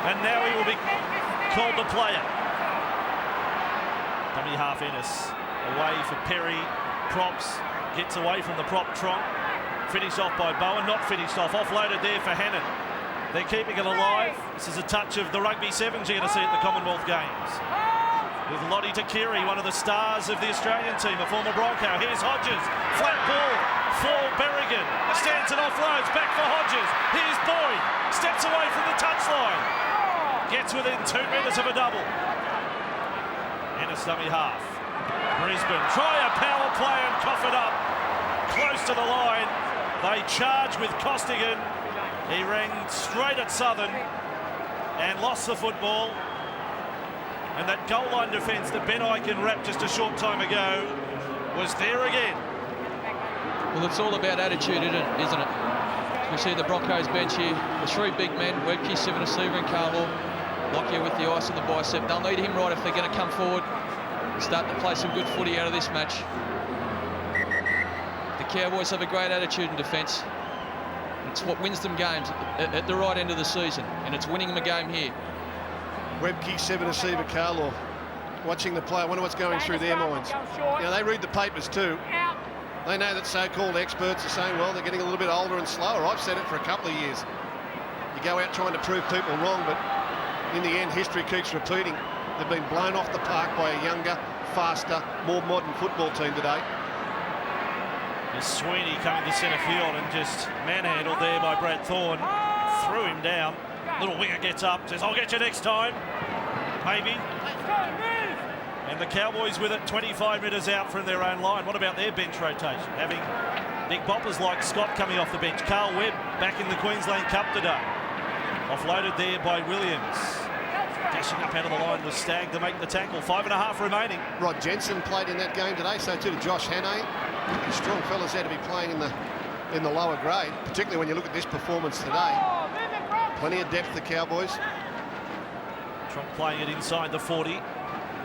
And now he will be called to play it. Dummy half Ennis. Away for Perry. Props. Gets away from the prop Tronk. Finished off by Bowen. Not finished off. Offloaded there for Hennett. They're keeping it alive. This is a touch of the Rugby Sevens you're going to see at the Commonwealth Games. With Lottie Takiri, one of the stars of the Australian team, a former Bronco. Here's Hodges. Flat ball for Berrigan. Stands and offloads. Back for Hodges. Here's Boyd. Steps away from the touchline. Gets within 2 metres of a double. Ennis dummy half. Brisbane try a power play and cough it up. Close to the line. They charge with Costigan. He rang straight at Southern and lost the football. And that goal line defence that Ben Ikin wrapped just a short time ago was there again. Well, it's all about attitude, isn't it? We see the Broncos bench here. The 3 big men, Webke, Sivanasiva and Carlaw. Lockyer with the ice on the bicep. They'll need him right if they're going to come forward and start to play some good footy out of this match. The Cowboys have a great attitude in defence. It's what wins them games at the right end of the season, and it's winning them a game here. Webke, Sivanasiva, Carlaw. Watching the play, I wonder what's going through their minds. You know, they read the papers too. They know that so-called experts are saying, well, they're getting a little bit older and slower. I've said it for a couple of years. You go out trying to prove people wrong, but in the end, history keeps repeating. They've been blown off the park by a younger, faster, more modern football team today. There's Sweeney coming to centre field and just manhandled there by Brad Thorne. Threw him down. Little winger gets up, says, I'll get you next time. Maybe. And the Cowboys with it 25 metres out from their own line. What about their bench rotation? Having big boppers like Scott coming off the bench. Carl Webb back in the Queensland Cup today. Offloaded there by Williams. Dashing up out of the line was Stagg to make the tackle. 5.5 remaining. Rod Jensen played in that game today, so too did Josh Hannay. Strong fellas there to be playing in the lower grade, particularly when you look at this performance today. Plenty of depth, the Cowboys. Tronk playing it inside the 40.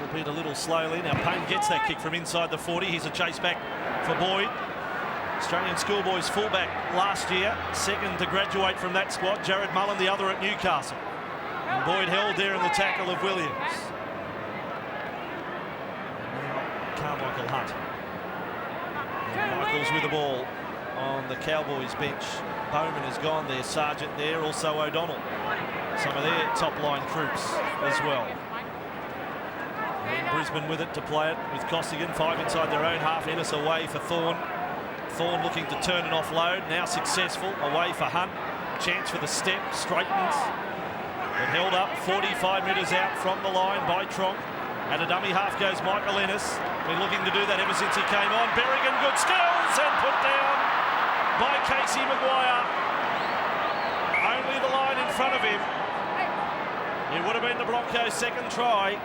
Albeit a little slowly. Now Payne gets that kick from inside the 40. Here's a chase back for Boyd. Australian schoolboys fullback last year. Second to graduate from that squad. Jared Mullen, the other at Newcastle. And Boyd held there in the tackle of Williams. Carmichael Hunt. And Michaels with the ball on the Cowboys bench. Bowman has gone there, Sargent there, also O'Donnell. Some of their top line troops as well. And Brisbane with it to play it with Costigan. 5 inside their own half. Ennis away for Thorne. Thorne looking to turn and offload. Now successful. Away for Hunt. Chance for the step. Straightens. But held up 45 metres out from the line by Tronk. And a dummy half goes Michael Ennis. Been looking to do that ever since he came on. Berrigan, good skills, and put down by Casey Maguire. Only the line in front of him. It would have been the Broncos' second try.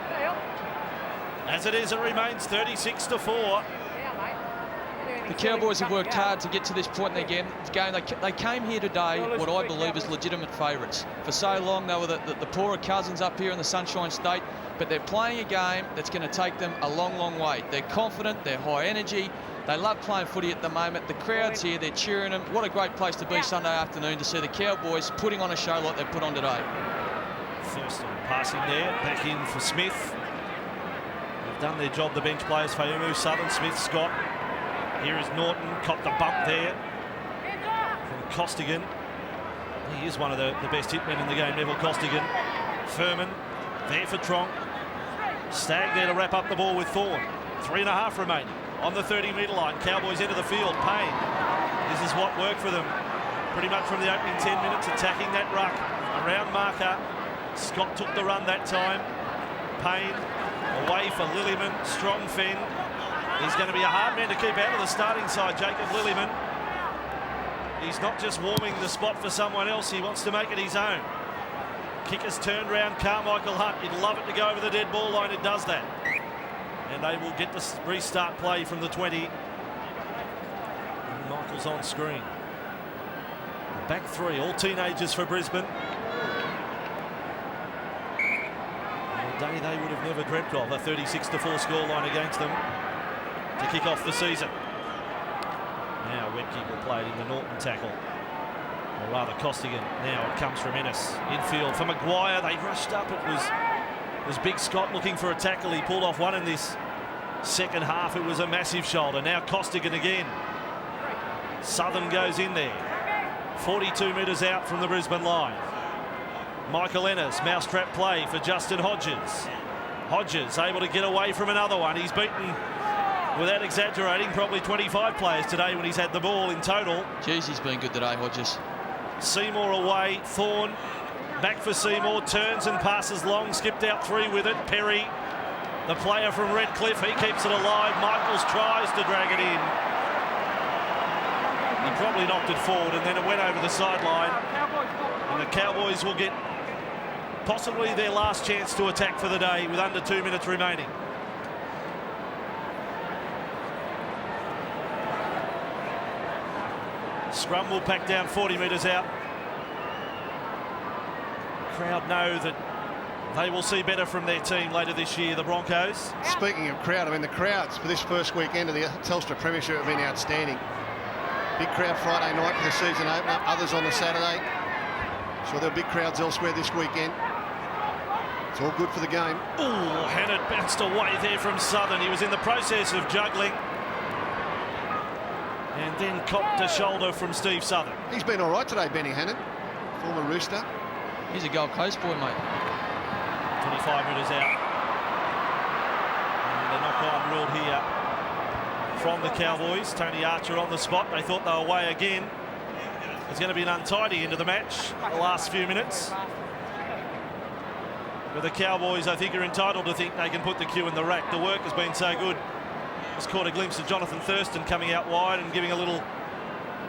As it is, it remains 36-4. The Cowboys have worked hard to get to this point in the game. They came here today, what I believe is legitimate favourites. For so long, they were the poorer cousins up here in the Sunshine State, but they're playing a game that's going to take them a long, long way. They're confident, they're high energy, they love playing footy at the moment. The crowd's here, they're cheering them. What a great place to be Sunday afternoon to see the Cowboys putting on a show like they've put on today. First on passing there, back in for Smith. They've done their job, the bench players. Fayumu, Southern, Smith, Scott. Here is Norton, caught the bump there from Costigan. He is one of the best hitmen in the game, Neville Costigan. Furman, there for Tronk. Stagg there to wrap up the ball with Thorne. 3.5 remaining on the 30-metre line. Cowboys into the field. Payne. This is what worked for them pretty much from the opening 10 minutes, attacking that ruck around marker. Scott took the run that time. Payne away for Lillyman. Strong fend. He's going to be a hard man to keep out of the starting side, Jacob Lillyman. He's not just warming the spot for someone else, he wants to make it his own. Kicker's turned round, Carmichael Hunt. You'd love it to go over the dead ball line, it does that. And they will get the restart play from the 20. And Michael's on screen. The back three, all teenagers for Brisbane. A day they would have never dreamt of, a 36-4 scoreline against them to kick off the season. Now Webke will play it in the Norton tackle. Or rather Costigan. Now it comes from Ennis. Infield for Maguire. They rushed up. It was Big Scott looking for a tackle. He pulled off one in this second half. It was a massive shoulder. Now Costigan again. Southern goes in there. 42 metres out from the Brisbane line. Michael Ennis, mousetrap play for Justin Hodges. Hodges able to get away from another one. He's beaten, without exaggerating, probably 25 players today when he's had the ball in total. Jeez, he's been good today, Hodges. Seymour away. Thorne back for Seymour. Turns and passes long. Skipped out 3 with it. Perry, the player from Redcliffe, he keeps it alive. Michaels tries to drag it in. He probably knocked it forward and then it went over the sideline. And the Cowboys will get possibly their last chance to attack for the day with under 2 minutes remaining. Scrum will pack down 40 metres out. Crowd know that they will see better from their team later this year, the Broncos. Speaking of crowd, I mean, the crowds for this first weekend of the Telstra Premiership have been outstanding. Big crowd Friday night for the season opener, others on the Saturday. So there are big crowds elsewhere this weekend. It's all good for the game. Oh, Hannett bounced away there from Southern. He was in the process of juggling. And then copped a shoulder from Steve Southern. He's been all right today, Benny Hannett, former Rooster. He's a Gold Coast boy, mate. 25 metres out. And a knock-on ruled here from the Cowboys. Tony Archer on the spot. They thought they were away again. It's going to be an untidy end of the match, the last few minutes. But the Cowboys, I think, are entitled to think they can put the cue in the rack. The work has been so good. Just caught a glimpse of Jonathan Thurston coming out wide and giving a little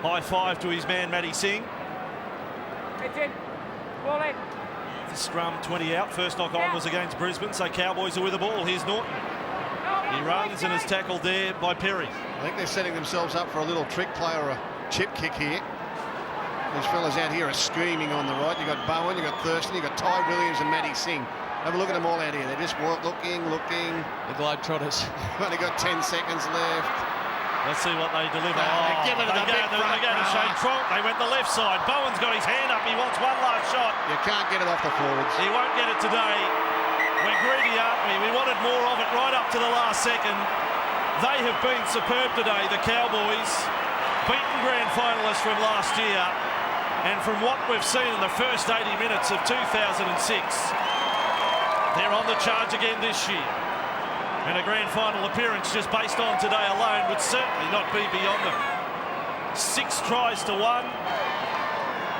high five to his man, Matty Singh. It's in. Ball in. The scrum 20 out. First knock on was against Brisbane, so Cowboys are with the ball. Here's Norton. He runs and is tackled there by Perry. I think they're setting themselves up for a little trick play or a chip kick here. These fellas out here are screaming on the right. You've got Bowen, you've got Thurston, you've got Ty Williams and Matty Singh. Have a look at them all out here. They're just looking. The Globetrotters. We've only got 10 seconds left. Let's see what they deliver. They're giving it a big front They go to Shane Trott. They went the left side. Bowen's got his hand up. He wants one last shot. You can't get it off the forwards. He won't get it today. We're greedy, aren't we? We wanted more of it right up to the last second. They have been superb today, the Cowboys. Beaten grand finalists from last year. And from what we've seen in the first 80 minutes of 2006, they're on the charge again this year. And a grand final appearance just based on today alone would certainly not be beyond them. 6 tries to 1.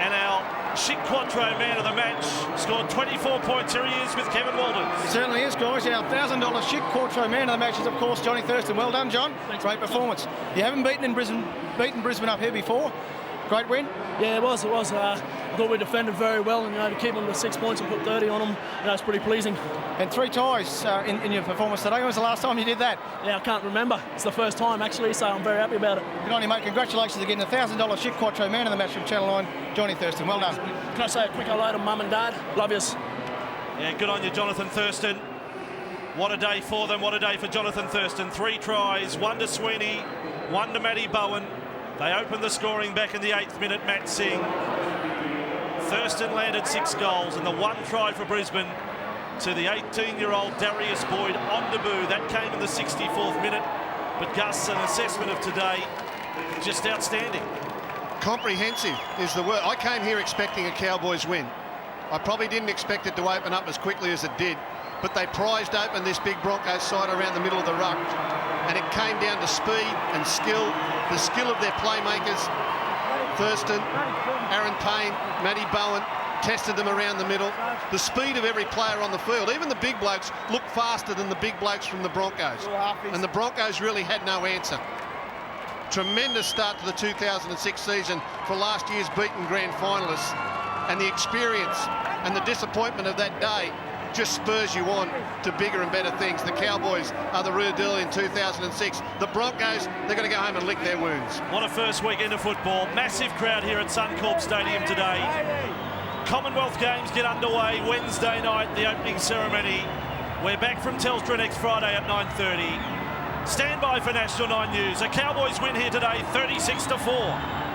And our Chic Quattro man of the match scored 24 points. Here he is with Kevin Walden. It certainly is, guys. Our $1,000 Chic Quattro man of the match is, of course, Johnny Thurston. Well done, John. Thanks. Great performance. You haven't beaten Brisbane up here before. Great win. Yeah, it was. I thought we defended very well, and to keep them to 6 points and put 30 on them, it's pretty pleasing. And 3 ties in your performance today. When was the last time you did that? Yeah, I can't remember. It's the first time actually, so I'm very happy about it. Good on you, mate. Congratulations again. The $1,000 Chic Quattro man of the match from Channel 9, Johnny Thurston. Well done. Can I say a quick hello to Mum and Dad? Love yous. Yeah, good on you, Jonathan Thurston. What a day for them. What a day for Jonathan Thurston. 3 tries, 1 to Sweeney, 1 to Matty Bowen. They opened the scoring back in the 8th minute. Matt Singh. Thurston landed 6 goals, and the 1 try for Brisbane to the 18-year-old Darius Boyd on debut. That came in the 64th minute. But Gus, an assessment of today, just outstanding. Comprehensive is the word. I came here expecting a Cowboys win. I probably didn't expect it to open up as quickly as it did, but they prized open this big Broncos side around the middle of the ruck, and it came down to speed and skill, the skill of their playmakers. Thurston, Aaron Payne, Matty Bowen tested them around the middle. The speed of every player on the field, even the big blokes, looked faster than the big blokes from the Broncos, and the Broncos really had no answer. Tremendous start to the 2006 season for last year's beaten grand finalists, and the experience and the disappointment of that day just spurs you on to bigger and better things. The Cowboys are the real deal in 2006. The Broncos, they're going to go home and lick their wounds. What a first weekend of football. Massive crowd here at Suncorp Stadium today. Commonwealth Games get underway Wednesday night, the opening ceremony. We're back from Telstra next Friday at 9:30. Stand by for National 9 News. A Cowboys win here today, 36-4.